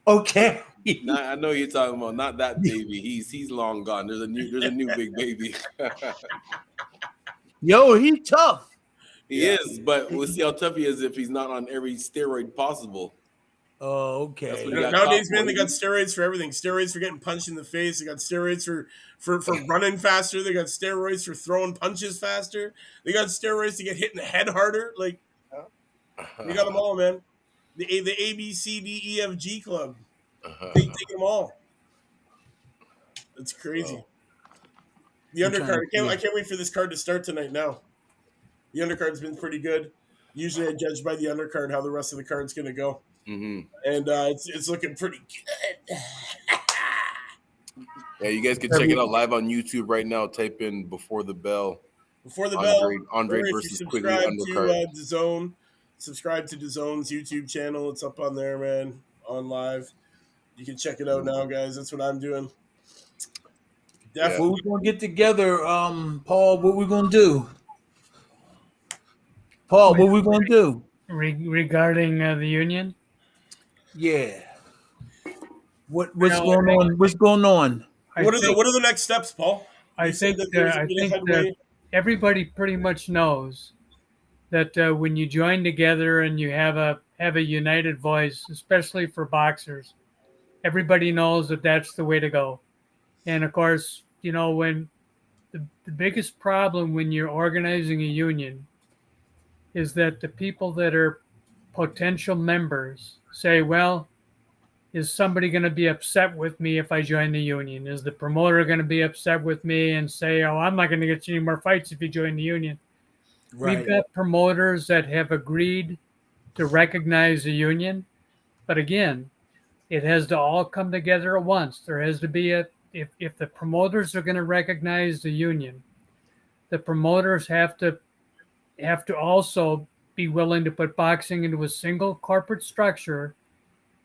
Okay.
I know you're talking about not that baby. He's long gone. There's a new Big Baby.
Yo, he tough.
He is, but we'll see how tough he is if he's not on every steroid possible.
Oh,
That's
okay.
what he got
Nowadays,
caught
man, they
for.
got steroids for everything. Steroids for getting punched in the face. They got steroids for running faster. They got steroids for throwing punches faster. They got steroids to get hit in the head harder. Like they got them all, man. The A B C D E F G club. They take them all. It's crazy.
So,
The
I'm trying
undercard.
to
I
see.
can't wait for this card to start tonight. Now the undercard's been pretty good. Usually, I judge by the undercard how the rest of the card's going to go,
mhm.
and it's looking pretty good.
Yeah, you guys can check it out live on YouTube right now. Type in "Before the Bell."
Before the
Andre
bell,
Andre
or if you
versus Quigley
subscribe to
undercard.
DAZN, subscribe to DAZN's YouTube channel. It's up on there, man, on live. You can check it out now, guys. That's what I'm doing.
Yeah.
What
Definitely.
we gonna get together, Paul? What we gonna do? Paul, what we gonna do?
Regarding the union.
Yeah. What's
Well,
going on? What's going on?
I
What
think
are the next steps, Paul? You said that there's a bit of headway.
everybody pretty much knows that when you join together and you have a united voice, especially for boxers, everybody knows that that's the way to go. And of course, you know, when the biggest problem when you're organizing a union is that the people that are potential members say, well, is somebody going to be upset with me if I join the union? Is the promoter going to be upset with me and say, oh, I'm not going to get you any more fights if you join the union?
Right.
We've got promoters that have agreed to recognize the union. But again, it has to all come together at once. There has to be if the promoters are going to recognize the union, the promoters have to also be willing to put boxing into a single corporate structure.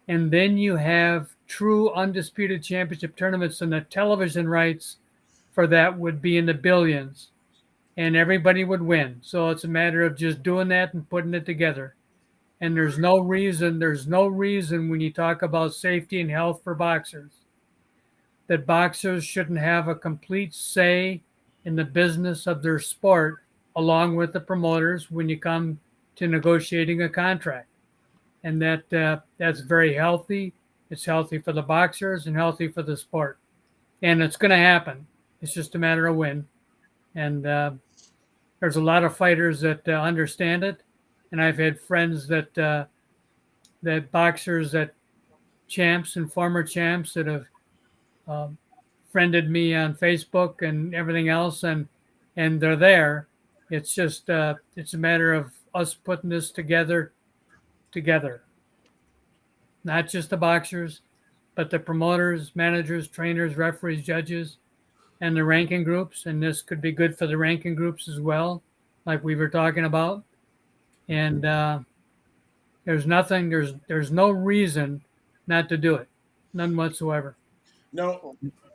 And then you have true undisputed championship tournaments, and the television rights for that would be in the billions, and everybody would win. So it's a matter of just doing that and putting it together. And there's no reason when you talk about safety and health for boxers that boxers shouldn't have a complete say in the business of their sport along with the promoters when you come to negotiating a contract. And that's very healthy. It's healthy for the boxers and healthy for the sport. And it's going to happen. It's just a matter of when. And there's a lot of fighters that understand it. And I've had friends that boxers, that champs and former champs that have friended me on Facebook and everything else, and they're there. It's just it's a matter of us putting this together, not just the boxers, but the promoters, managers, trainers, referees, judges, and the ranking groups. And this could be good for the ranking groups as well, like we were talking about. And there's no reason not to do it, none whatsoever.
Now,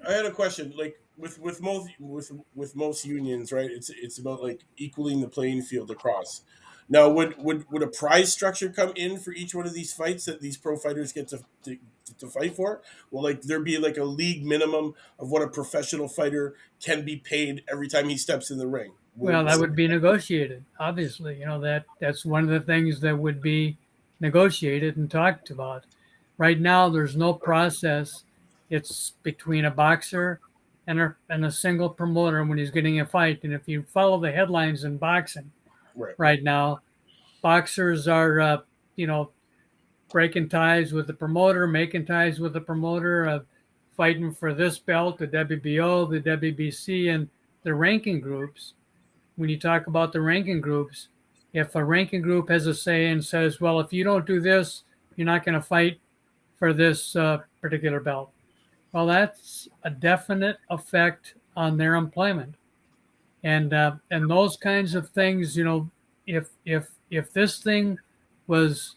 I had a question. Like with most unions, right? It's about like equaling the playing field across. Now, would a prize structure come in for each one of these fights that these pro fighters get to fight for? Will like there be like a league minimum of what a professional fighter can be paid every time he steps in the ring?
Well, that would be negotiated. Obviously, you know that's one of the things that would be negotiated and talked about. Right now, there's no process. It's between a boxer and a single promoter when he's getting a fight. And if you follow the headlines in boxing right now, boxers are you know, breaking ties with the promoter, making ties with the promoter, fighting for this belt, the WBO, the WBC, and the ranking groups. When you talk about the ranking groups, if a ranking group has a say and says, well, if you don't do this, you're not going to fight for this particular belt. Well, that's a definite effect on their employment. And those kinds of things, you know, if this thing was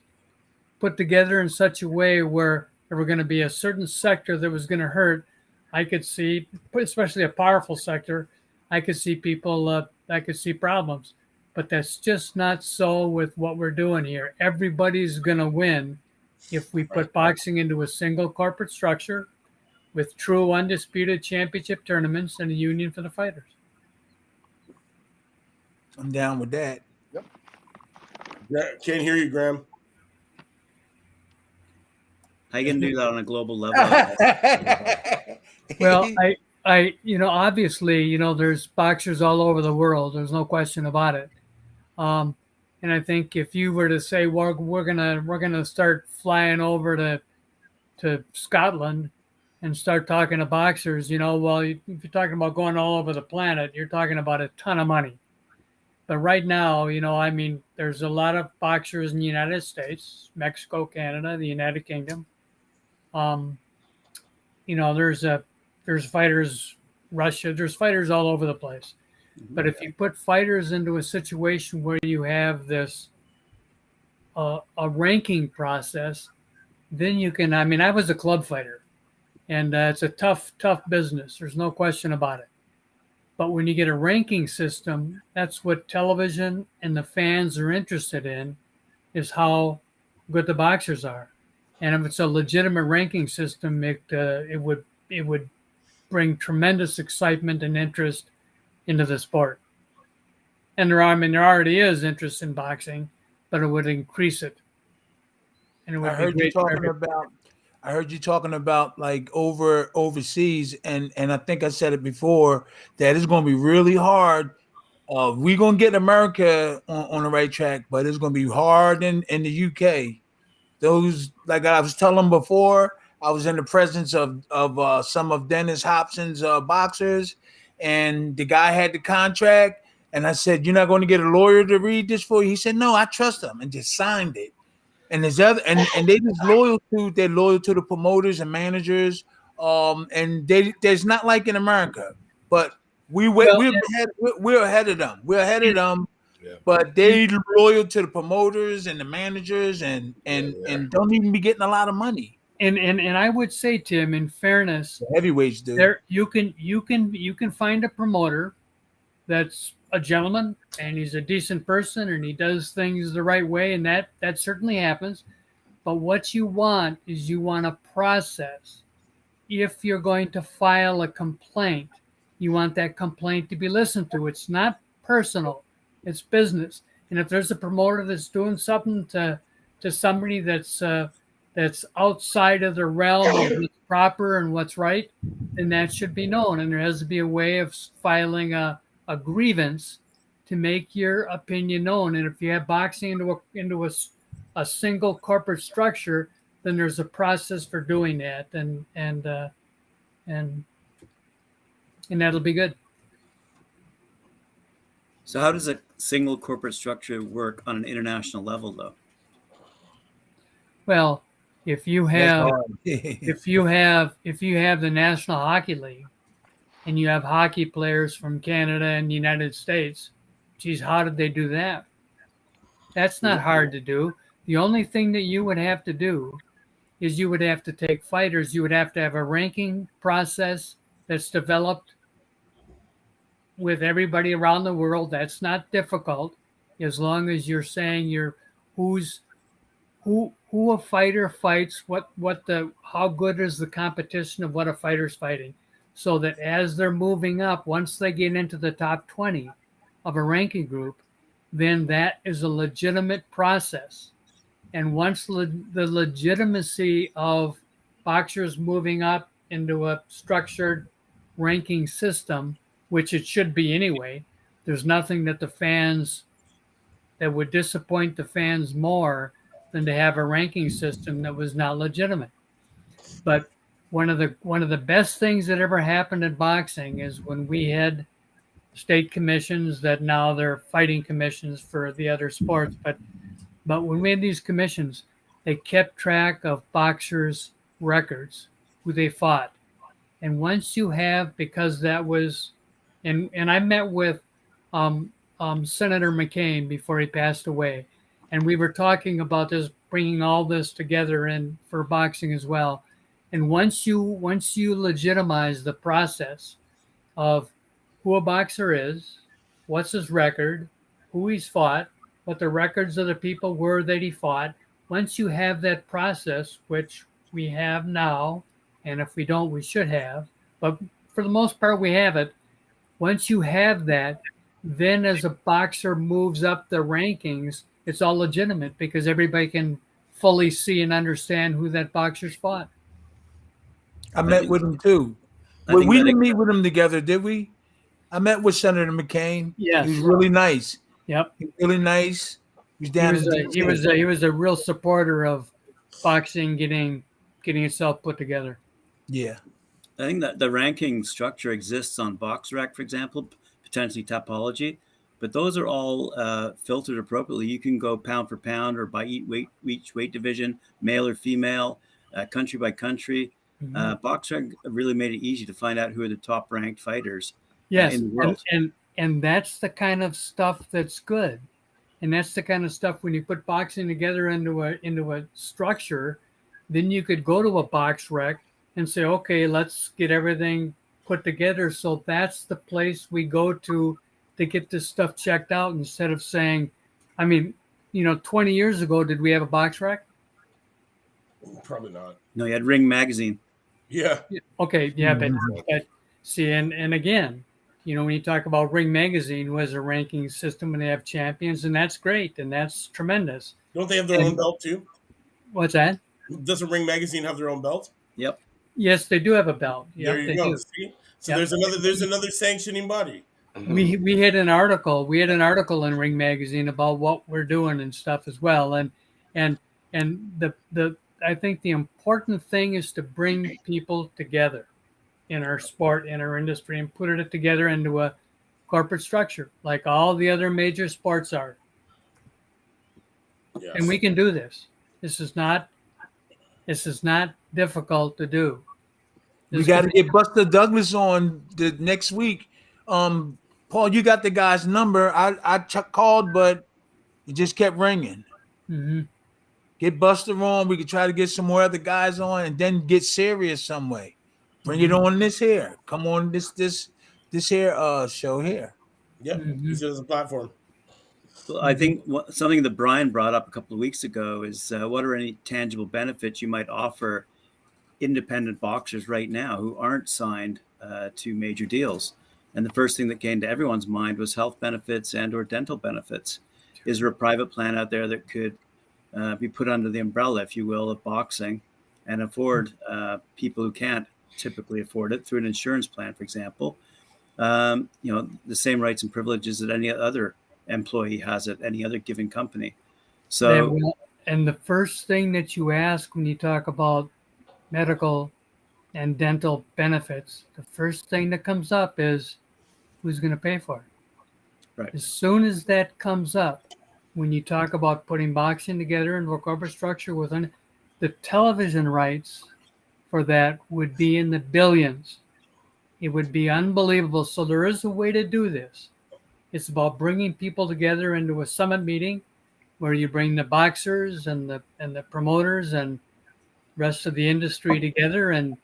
put together in such a way where there were going to be a certain sector that was going to hurt, I could see, especially a powerful sector, I could see people, I could see problems. But that's just not so with what we're doing here. Everybody's going to win if we put boxing into a single corporate structure with true undisputed championship tournaments and a union for the fighters.
I'm down with that.
Yep. Can't hear you, Graham.
How you gonna do that on a global level?
Well, obviously, there's boxers all over the world. There's no question about it. And I think if you were to say, well, we're gonna start flying over to Scotland and start talking to boxers, well, if you're talking about going all over the planet, you're talking about a ton of money. But right now, there's a lot of boxers in the United States, Mexico, Canada, the United Kingdom. There's fighters, Russia, there's fighters all over the place. But if you put fighters into a situation where you have this a ranking process, then you can. I mean, I was a club fighter, and it's a tough business. There's no question about it. But when you get a ranking system, that's what television and the fans are interested in, is how good the boxers are. And if it's a legitimate ranking system, it would bring tremendous excitement and interest into the sport. And there already is interest in boxing, but it would increase it. And it would
I heard you talking about like overseas, and I think I said it before that it's going to be really hard. We're going to get America on the right track, but it's going to be hard in the UK. Those, like I was telling before, I was in the presence of some of Dennis Hobson's boxers, and the guy had the contract, and I said, "You're not going to get a lawyer to read this for you?" He said, "No, I trust him," and just signed it. And there's other, and they just they're loyal to the promoters and managers. And there's not like in America, but we're ahead of them. We're ahead of them.
Yeah.
But they loyal to the promoters and the managers and don't even be getting a lot of money.
And I would say, Tim, in fairness,
The heavyweights do.
there you can find a promoter that's a gentleman and he's a decent person and he does things the right way, and that certainly happens. But what you want is a process. If you're going to file a complaint, you want that complaint to be listened to. It's not personal, it's business. And if there's a promoter that's doing something to somebody that's outside of the realm of what's proper and what's right, then that should be known. And there has to be a way of filing a grievance to make your opinion known. And if you have boxing into a single corporate structure, then there's a process for doing that, and that'll be good.
So how does a single corporate structure work on an international level, though?
Well, if you have the National Hockey League and you have hockey players from Canada and the United States, geez, how did they do that? That's not hard to do. The only thing that you would have to do is you would have to take fighters. You would have to have a ranking process that's developed with everybody around the world. That's not difficult, as long as you're saying who a fighter fights, how good is the competition of what a fighter's fighting, so that as they're moving up, once they get into the top 20 of a ranking group, then that is a legitimate process. And once the legitimacy of boxers moving up into a structured ranking system, which it should be anyway, there's nothing that would disappoint the fans more than to have a ranking system that was not legitimate. But one of the best things that ever happened in boxing is when we had state commissions that now they're fighting commissions for the other sports. But when we had these commissions, they kept track of boxers' records, who they fought. And once you have, because that was, and I met with Senator McCain before he passed away, and we were talking about this, bringing all this together in for boxing as well. And once you legitimize the process of who a boxer is, what's his record, who he's fought, what the records of the people were that he fought, once you have that process, which we have now, and if we don't, we should have, but for the most part, we have it. Once you have that, then as a boxer moves up the rankings, it's all legitimate because everybody can fully see and understand who that boxer's fought.
I met
think-
with him too.
I
Well,
think
we
that
didn't meet with him together, did we? I met with Senator McCain.
Yes.
He was really nice.
Yep.
He was really nice. He was
He
down
was
in
a, he
DC.
was a, he was a real supporter of boxing getting itself put together.
Yeah.
I think that the ranking structure exists on BoxRec, for example, potentially Topology, but those are all filtered appropriately. You can go pound for pound or by each weight division, male or female, country by country. BoxRec really made it easy to find out who are the top ranked fighters
Yes,
in the world.
and that's the kind of stuff that's good, and that's the kind of stuff when you put boxing together into a structure, then you could go to a box rec and say, okay, let's get everything put together. So that's the place we go to get this stuff checked out instead of saying, I mean, 20 years ago, did we have a box rec?
Probably not.
No, you had Ring Magazine.
Yeah.
Okay, yeah, but see, and again, when you talk about Ring Magazine was a ranking system and they have champions, and that's great and that's tremendous.
Don't they have their own belt too?
What's that?
Doesn't Ring Magazine have their own belt?
Yep.
Yes, they do have a belt.
There
Yep,
you
they
go.
do.
See? So
Yep.
there's another sanctioning body.
We had an article. We had an article in Ring Magazine about what we're doing and stuff as well. And the I think the important thing is to bring people together in our sport, in our industry, and put it together into a corporate structure like all the other major sports are.
Yes.
And we can do this. This is not difficult to do.
We got to get Buster Douglas on the next week. Paul, you got the guy's number. I called, but it just kept ringing.
Mm-hmm.
Get Buster on. We could try to get some more other guys on, and then get serious some way. Bring it on this here. Come on this here show here.
Yep. Use it as a platform.
Well, I think something that Brian brought up a couple of weeks ago is what are any tangible benefits you might offer independent boxers right now who aren't signed to major deals? And the first thing that came to everyone's mind was health benefits and or dental benefits. Is there a private plan out there that could be put under the umbrella, if you will, of boxing and afford people who can't typically afford it through an insurance plan, for example, the same rights and privileges that any other employee has at any other given company. So,
and the first thing that you ask when you talk about medical and dental benefits, the first thing that comes up is who's going to pay for it.
Right.
As soon as that comes up, when you talk about putting boxing together into a corporate structure within the television rights for that would be in the billions. It would be unbelievable. So there is a way to do this. It's about bringing people together into a summit meeting where you bring the boxers and the promoters and rest of the industry together and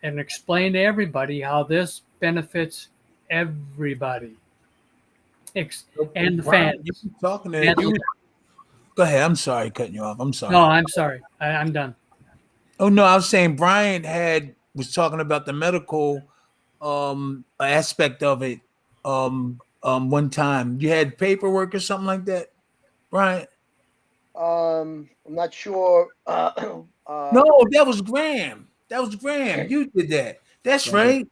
explain to everybody how this benefits everybody. And the fans.
Talking to you. Go ahead. I'm sorry cutting you off. I'm sorry.
No, I'm sorry. I'm done.
Oh no, I was saying Brian was talking about the medical aspect of it one time. You had paperwork or something like that, Brian?
I'm not sure.
No, that was Graham. You did that. That's right.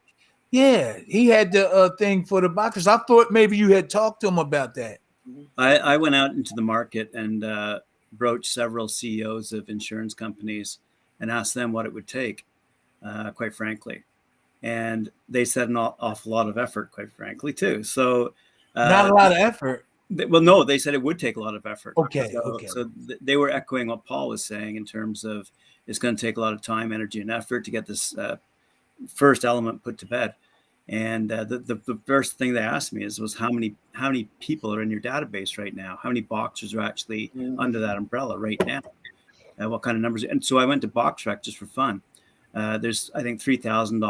Yeah, he had the thing for the boxers. I thought maybe you had talked to him about that.
I went out into the market and broached several CEOs of insurance companies and asked them what it would take, quite frankly. And they said an awful lot of effort, quite frankly, too. So
not a lot of effort.
No, they said it would take a lot of effort.
Okay.
So they were echoing what Paul was saying in terms of it's going to take a lot of time, energy, and effort to get this first element put to bed. And the first thing they asked me was how many people are in your database right now? How many boxers are actually under that umbrella right now? What kind of numbers? And so I went to BoxRec just for fun. There's, I think, 3,000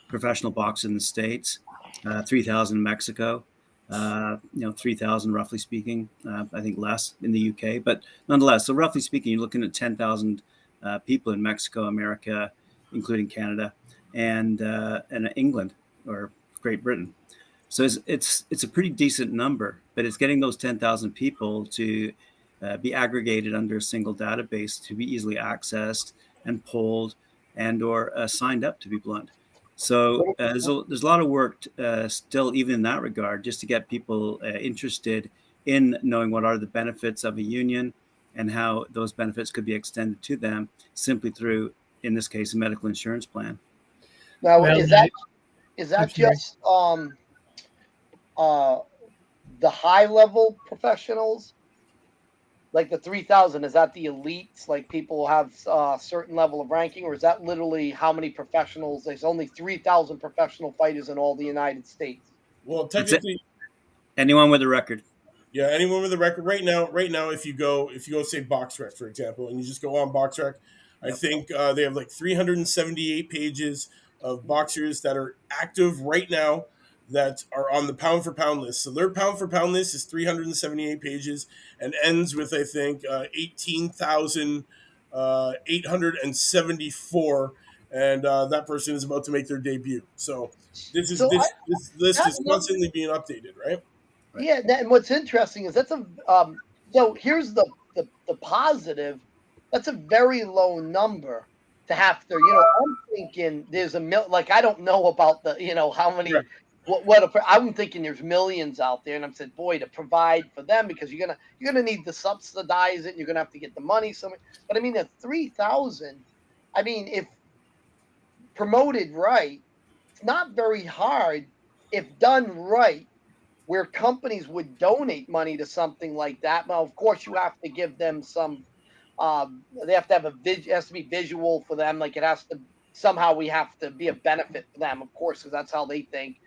professional boxers in the States, 3,000 in Mexico, 3,000 roughly speaking, I think less in the UK, but nonetheless, so roughly speaking, you're looking at 10,000 people in Mexico, America, including Canada, and England or Great Britain. So it's a pretty decent number, but it's getting those 10,000 people to be aggregated under a single database to be easily accessed and polled and or signed up, to be blunt. So there's a lot of work still, even in that regard, just to get people interested in knowing what are the benefits of a union and how those benefits could be extended to them simply through, in this case, a medical insurance plan.
Now,
Well,
is that
I'm sorry.
just the high level professionals, like the 3,000? Is that the elites, like people have a certain level of ranking, or is that literally how many professionals? There's only 3,000 professional fighters in all the United States.
Well,
That's it.
technically,
Anyone with a record.
yeah, anyone with a record right now, if you go say BoxRec, for example, and you just go on BoxRec, I think they have like 378 pages of boxers that are active right now that are on the pound for pound list. So their pound for pound list is 378 pages and ends with, I think, 18,874, and that person is about to make their debut. So this list is constantly being updated, right?
Right.
Yeah, and what's interesting is that's a so here's the positive. That's a very low number to have to. I'm thinking there's like I don't know about the how many.
Right.
I'm thinking there's millions out there, and I'm saying, boy, to provide for them, because you're gonna need to subsidize it. And you're gonna have to get the money somewhere. But I mean, at 3,000, I mean, if promoted right, it's not very hard if done right, where companies would donate money to something like that. Now, of course, you have to give them some. They have to have it has to be visual for them. Like it has to somehow we have to be a benefit for them, of course, because that's how they think.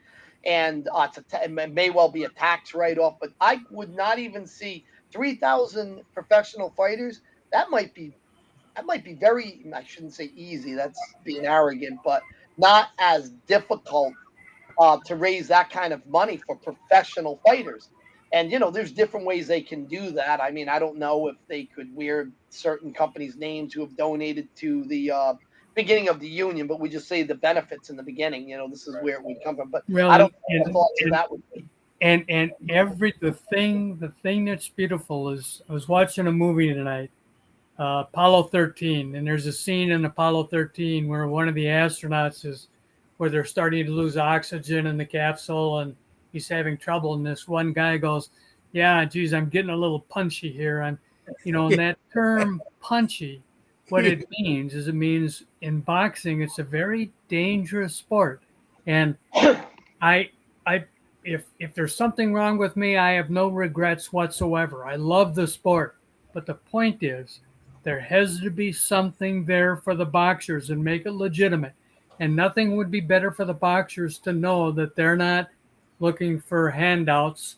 And it may well be a tax write-off, but I would not even see 3,000 professional fighters. That might be very. I shouldn't say easy. That's being arrogant, but not as difficult to raise that kind of money for professional fighters. And, there's different ways they can do that. I mean, I don't know if they could wear certain companies' names who have donated to the beginning of the union, but we just say the benefits in the beginning. This is where it would come from. But I don't know what thoughts of that would be.
And the thing that's beautiful is I was watching a movie tonight, Apollo 13, and there's a scene in Apollo 13 where one of the astronauts where they're starting to lose oxygen in the capsule and he's having trouble, and this one guy goes, yeah, geez, I'm getting a little punchy here. And that term punchy, what it means is in boxing, it's a very dangerous sport. And if there's something wrong with me, I have no regrets whatsoever. I love the sport. But the point is, there has to be something there for the boxers and make it legitimate. And nothing would be better for the boxers to know that they're not looking for handouts.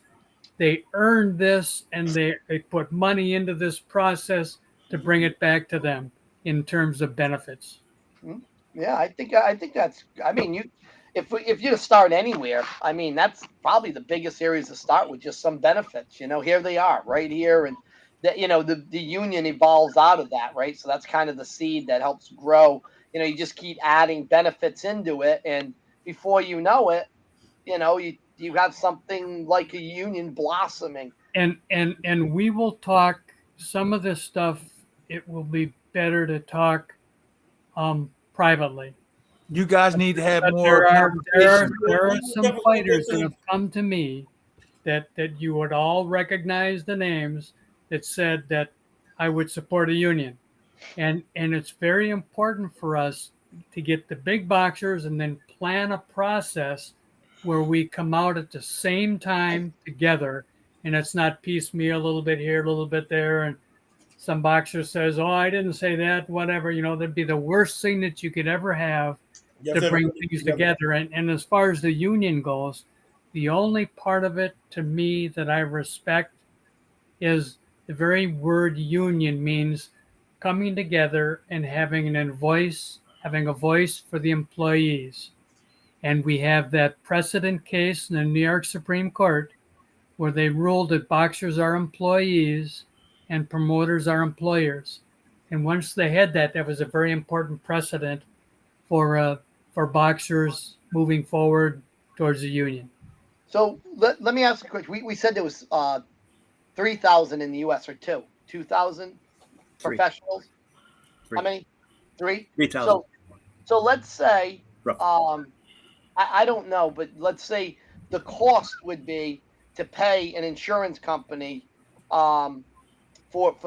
They earned this, and they put money into this process to bring it back to them in terms of benefits.
Yeah, I think that's. I mean, if you to start anywhere, I mean, that's probably the biggest areas to start with, just some benefits. Here they are, right here, and that the union evolves out of that, right? So that's kind of the seed that helps grow. You just keep adding benefits into it, and before you know it, you have something like a union blossoming.
And we will talk some of this stuff. It will be better to talk privately.
You guys need to have
But
more.
there are some fighters that have come to me that you would all recognize the names that said that I would support a union. And it's very important for us to get the big boxers and then plan a process where we come out at the same time together, and it's not piecemeal, a little bit here, a little bit there, and some boxer says, oh, I didn't say that, whatever. That'd be the worst thing that you could ever have to bring things together. And as far as the union goes, the only part of it to me that I respect is the very word union means coming together and having a voice for the employees. And we have that precedent case in the New York Supreme Court where they ruled that boxers are employees and promoters are employers. And once they had that was a very important precedent for boxers moving forward towards the union.
So let me ask a question. We said there was 3,000 in the U.S. or two. 2,000
Three.
professionals.
Three.
How many? 3.
3,000.
So let's say,
Roughly.
I don't know, but let's say the cost would be to pay an insurance company for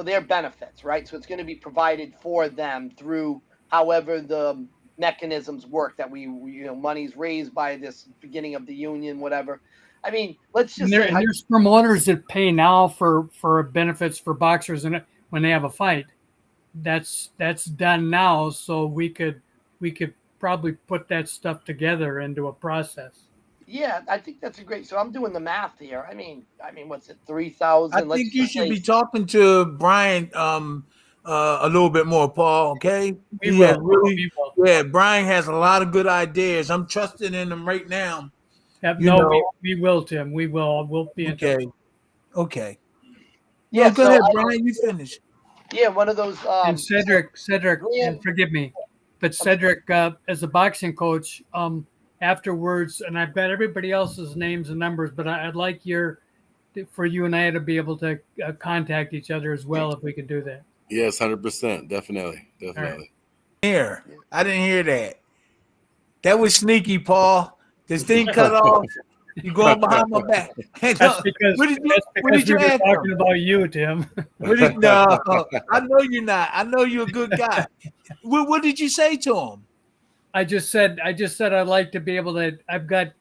their benefits, right? So it's going to be provided for them through however the mechanisms work that we money's raised by this beginning of the union, whatever. I mean, let's just say
there's promoters that pay now for benefits for boxers, and when they have a fight, that's done now. So we could probably put that stuff together into a process.
yeah, I think that's a great. So I'm doing the math here. I mean, what's it? 3,000.
I think you should be talking to Brian a little bit more, Paul. Okay,
We will.
Yeah, Brian has a lot of good ideas. I'm trusting in him right now.
We will, Tim. We will. We'll be in touch.
Okay.
Yeah,
no, go ahead, Brian. You finish.
Yeah, one of those.
And Cedric, and forgive me, but Cedric, as a boxing coach, afterwards, and I've got everybody else's names and numbers, but I'd like for you and I to be able to contact each other as well, if we could do that.
Yes, 100%, definitely.
Right.
Here, I didn't hear that. That was sneaky, Paul. This thing cut off. You going behind my back.
That's because we were talking about you, Tim.
No, I know you're not. I know you're a good guy. What did you say to him?
I just said I'd like to be able to. I've got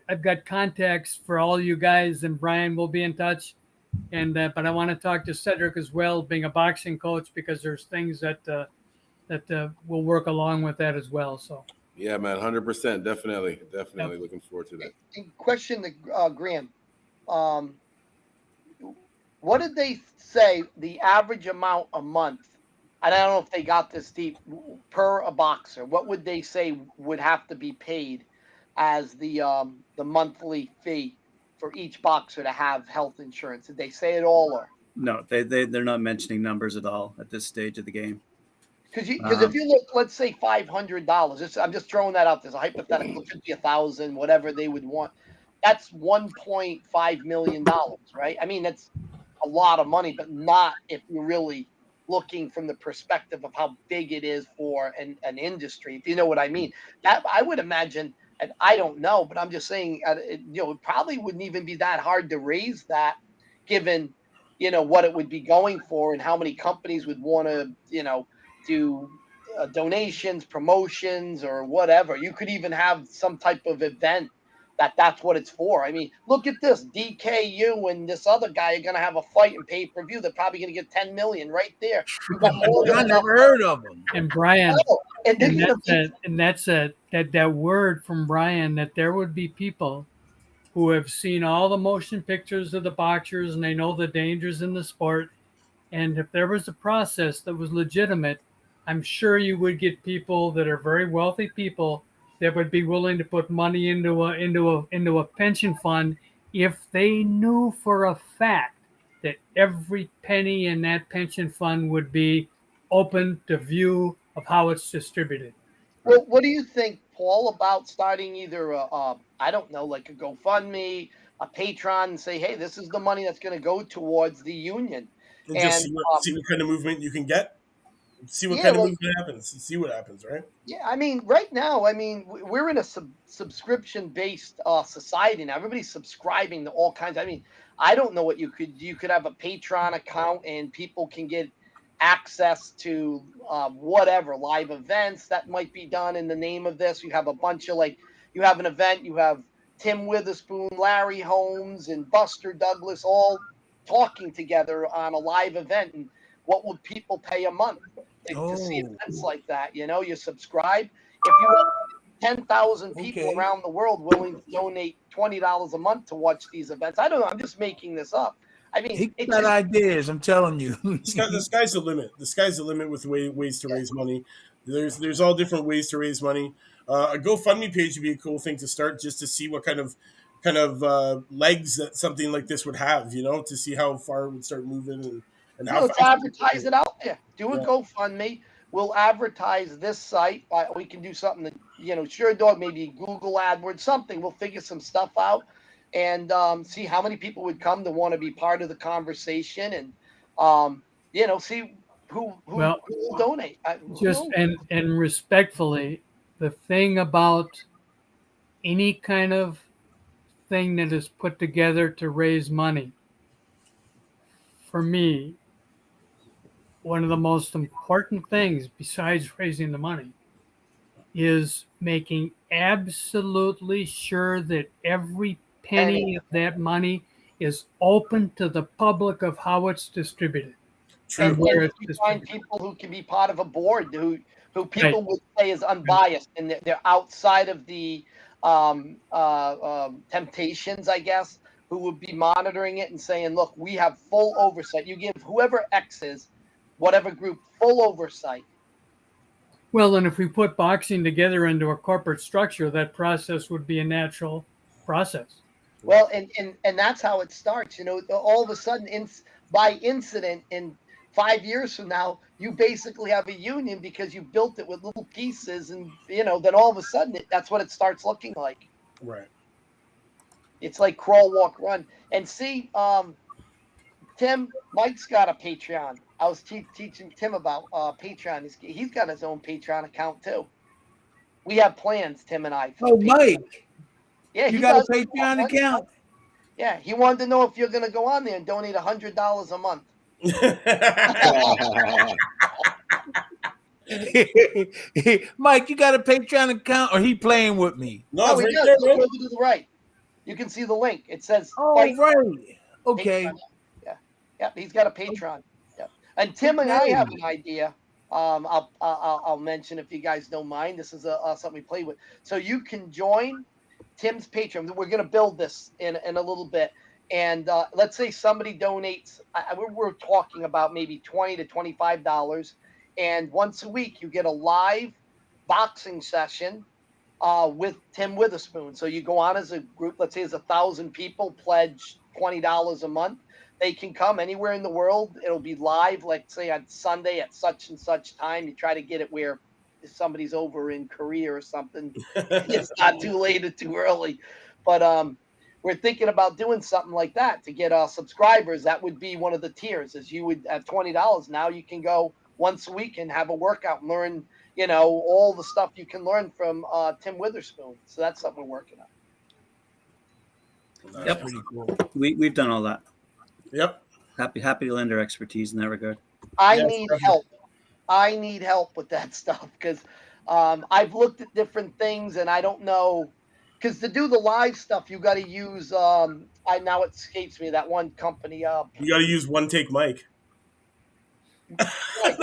contacts for all you guys, and Brian will be in touch. And but I want to talk to Cedric as well, being a boxing coach, because there's things that will work along with that as well. So.
Yeah, man, 100%, definitely looking forward to that.
Question to Graham. What did they say the average amount a month? And I don't know if they got this deep per a boxer. What would they say would have to be paid as the monthly fee for each boxer to have health insurance? Did they say it all, or
no? They're not mentioning numbers at all at this stage of the game.
Because if you look, let's say $500. I'm just throwing that out there. It's a hypothetical. It could be 1,000, whatever they would want. That's $1.5 million, right? I mean, that's a lot of money, but not if you're really looking from the perspective of how big it is for an industry. If you know what I mean. That I would imagine, and I don't know, but I'm just saying, it probably wouldn't even be that hard to raise that, given what it would be going for and how many companies would want to do donations, promotions, or whatever. You could even have some type of event that's what it's for. I mean, look at this. DKU and this other guy are going to have a fight in pay-per-view. They're probably going to get $10 million right there.
I never heard of them.
And Brian, that's that word from Brian, that there would be people who have seen all the motion pictures of the boxers and they know the dangers in the sport. And if there was a process that was legitimate, I'm sure you would get people that are very wealthy people that would be willing to put money into a pension fund if they knew for a fact that every penny in that pension fund would be open to view of how it's distributed.
Well, what do you think, Paul, about starting either I don't know, like a GoFundMe, a Patreon, and say, hey, this is the money that's going to go towards the union,
and just see what kind of movement you can get. See what kind of movement happens. See what happens, right?
Yeah, I mean, right now, we're in a subscription-based society now. Everybody's subscribing to all kinds. I mean, I don't know what you could have a Patreon account and people can get access to whatever live events that might be done in the name of this. You have a bunch of you have an event, you have Tim Witherspoon, Larry Holmes, and Buster Douglas all talking together on a live event. And what would people pay a month to see events like that? You subscribe. If you have 10,000 people around the world willing to donate $20 a month to watch these events, I don't know. I'm just making this up. I mean,
it's got ideas. I'm telling you,
the sky's the limit. The sky's the limit with ways to raise money. There's all different ways to raise money. A GoFundMe page would be a cool thing to start, just to see what kind of legs that something like this would have. To see how far it would start moving and how
to advertise it out there. Do a GoFundMe. We'll advertise this site. We can do something that, Sure Dog, maybe Google AdWords, something. We'll figure some stuff out and see how many people would come to want to be part of the conversation. And See who
Well,
will donate. Who
just
knows?
and respectfully, the thing about any kind of thing that is put together to raise money, for me, one of the most important things besides raising the money is making absolutely sure that every penny of that money is open to the public of how it's distributed
True.
and where
And
it's
you find
distributed.
people who can be part of a board who
Right.
people would say is unbiased and they're outside of the temptations, I guess, who would be monitoring it and saying, look, we have full oversight. You give whoever X is, whatever group, full oversight.
Well, and if we put boxing together into a corporate structure, that process would be a natural process.
Well, and that's how it starts. All of a sudden, by incident, in 5 years from now, you basically have a union because you built it with little pieces, and then all of a sudden, that's what it starts looking like.
Right.
It's like crawl, walk, run. And see, Tim, Mike's got a Patreon. I was teaching Tim about Patreon. He's got his own Patreon account too. We have plans, Tim and I. For
Oh,
Patreon.
Mike,
Yeah,
you
he
got a
does.
Patreon account?
Yeah, he wanted to know if you're going to go on there and donate $100 a month.
Mike, you got a Patreon account, or he playing with me?
No,
No,
it's
he
right
does.
there,
Look
man.
over to the right. You can see the link. It says
Oh,
fight.
right. Okay.
Patreon. Yeah, he's got a Patreon. Yeah, and Tim and I have an idea. I'll mention if you guys don't mind. This is something we play with. So you can join Tim's Patreon. We're going to build this in a little bit. And let's say somebody donates. We're talking about maybe $20 to $25, and once a week you get a live boxing session with Tim Witherspoon. So you go on as a group. Let's say there's 1,000 people pledge $20 a month. They can come anywhere in the world. It'll be live. Let's say on Sunday at such and such time. You try to get it where if somebody's over in Korea or something, it's not too late or too early. But we're thinking about doing something like that to get subscribers. That would be one of the tiers. Is you would at $20 now you can go once a week and have a workout and learn all the stuff you can learn from Tim Witherspoon. So that's something we're working on.
Yep.
Pretty cool.
We've done all that.
Yep.
Happy to lend our expertise in that regard.
I
Yes,
need
definitely.
help. I need help with that stuff because I've looked at different things and I don't know. Because to do the live stuff, you got to use. Now it escapes me that one company.
You got to use one take mic.
Right.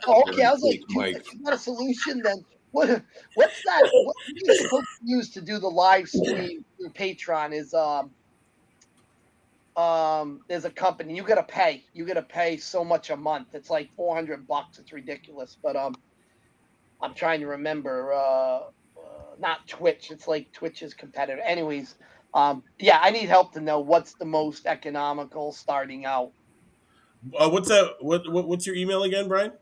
Oh, okay. I was like,
Mike.
if you got a solution, then what's that? What you're supposed to use to do the live stream through Patreon is there's a company you gotta pay. You gotta pay so much a month. It's like $400. It's ridiculous. But I'm trying to remember. Not Twitch. It's like Twitch's competitor. Anyways, yeah, I need help to know what's the most economical starting out.
What's that? What's your email again, Brian?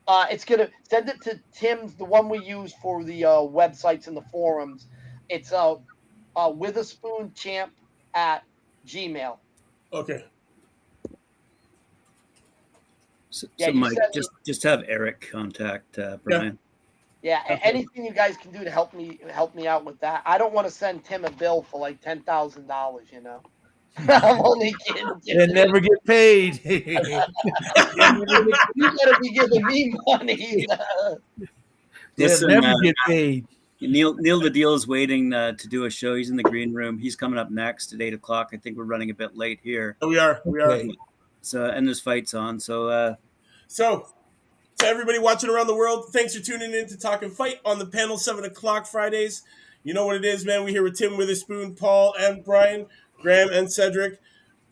It's gonna send it to Tim's, the one we use for the websites and the forums. It's witherspoon at Gmail.
Okay.
So,
Yeah,
so
you
Mike,
said
just have Eric contact Brian.
Yeah,
Okay.
anything you guys can do to help me out with that. I don't want to send Tim a bill for like $10,000. I'm only kidding.
They never get paid.
You gotta be giving me money.
They'll
Listen,
never get paid.
Neil the Deal is waiting to do a show. He's in the green room. He's coming up next at 8:00. I think we're running a bit late here.
We are.
Okay.
So and this fight's on. So
So, to everybody watching around the world, thanks for tuning in to Talk and Fight on the panel, 7:00 Fridays. You know what it is, man. We're here with Tim Witherspoon, Paul, and Brian, Graham, and Cedric,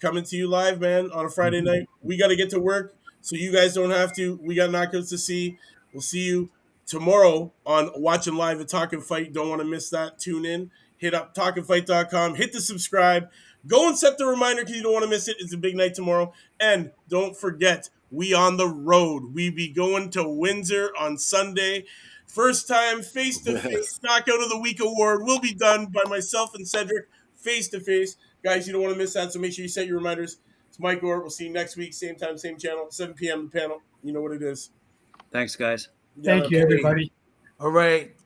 coming to you live, man, on a Friday night. We got to get to work, so you guys don't have to. We got knockouts to see. We'll see you tomorrow on Watching Live at Talk and Fight. Don't want to miss that. Tune in. Hit up talkandfight.com. Hit the subscribe. Go and set the reminder because you don't want to miss it. It's a big night tomorrow. And don't forget, we on the road. We be going to Windsor on Sunday. First time face-to-face Knockout of the Week award will be done by myself and Cedric face-to-face. Guys, you don't want to miss that, so make sure you set your reminders. It's Mike Orr. We'll see you next week, same time, same channel, 7 p.m. The panel. You know what it is.
Thanks, guys.
Thank you,
Okay.
everybody.
All right.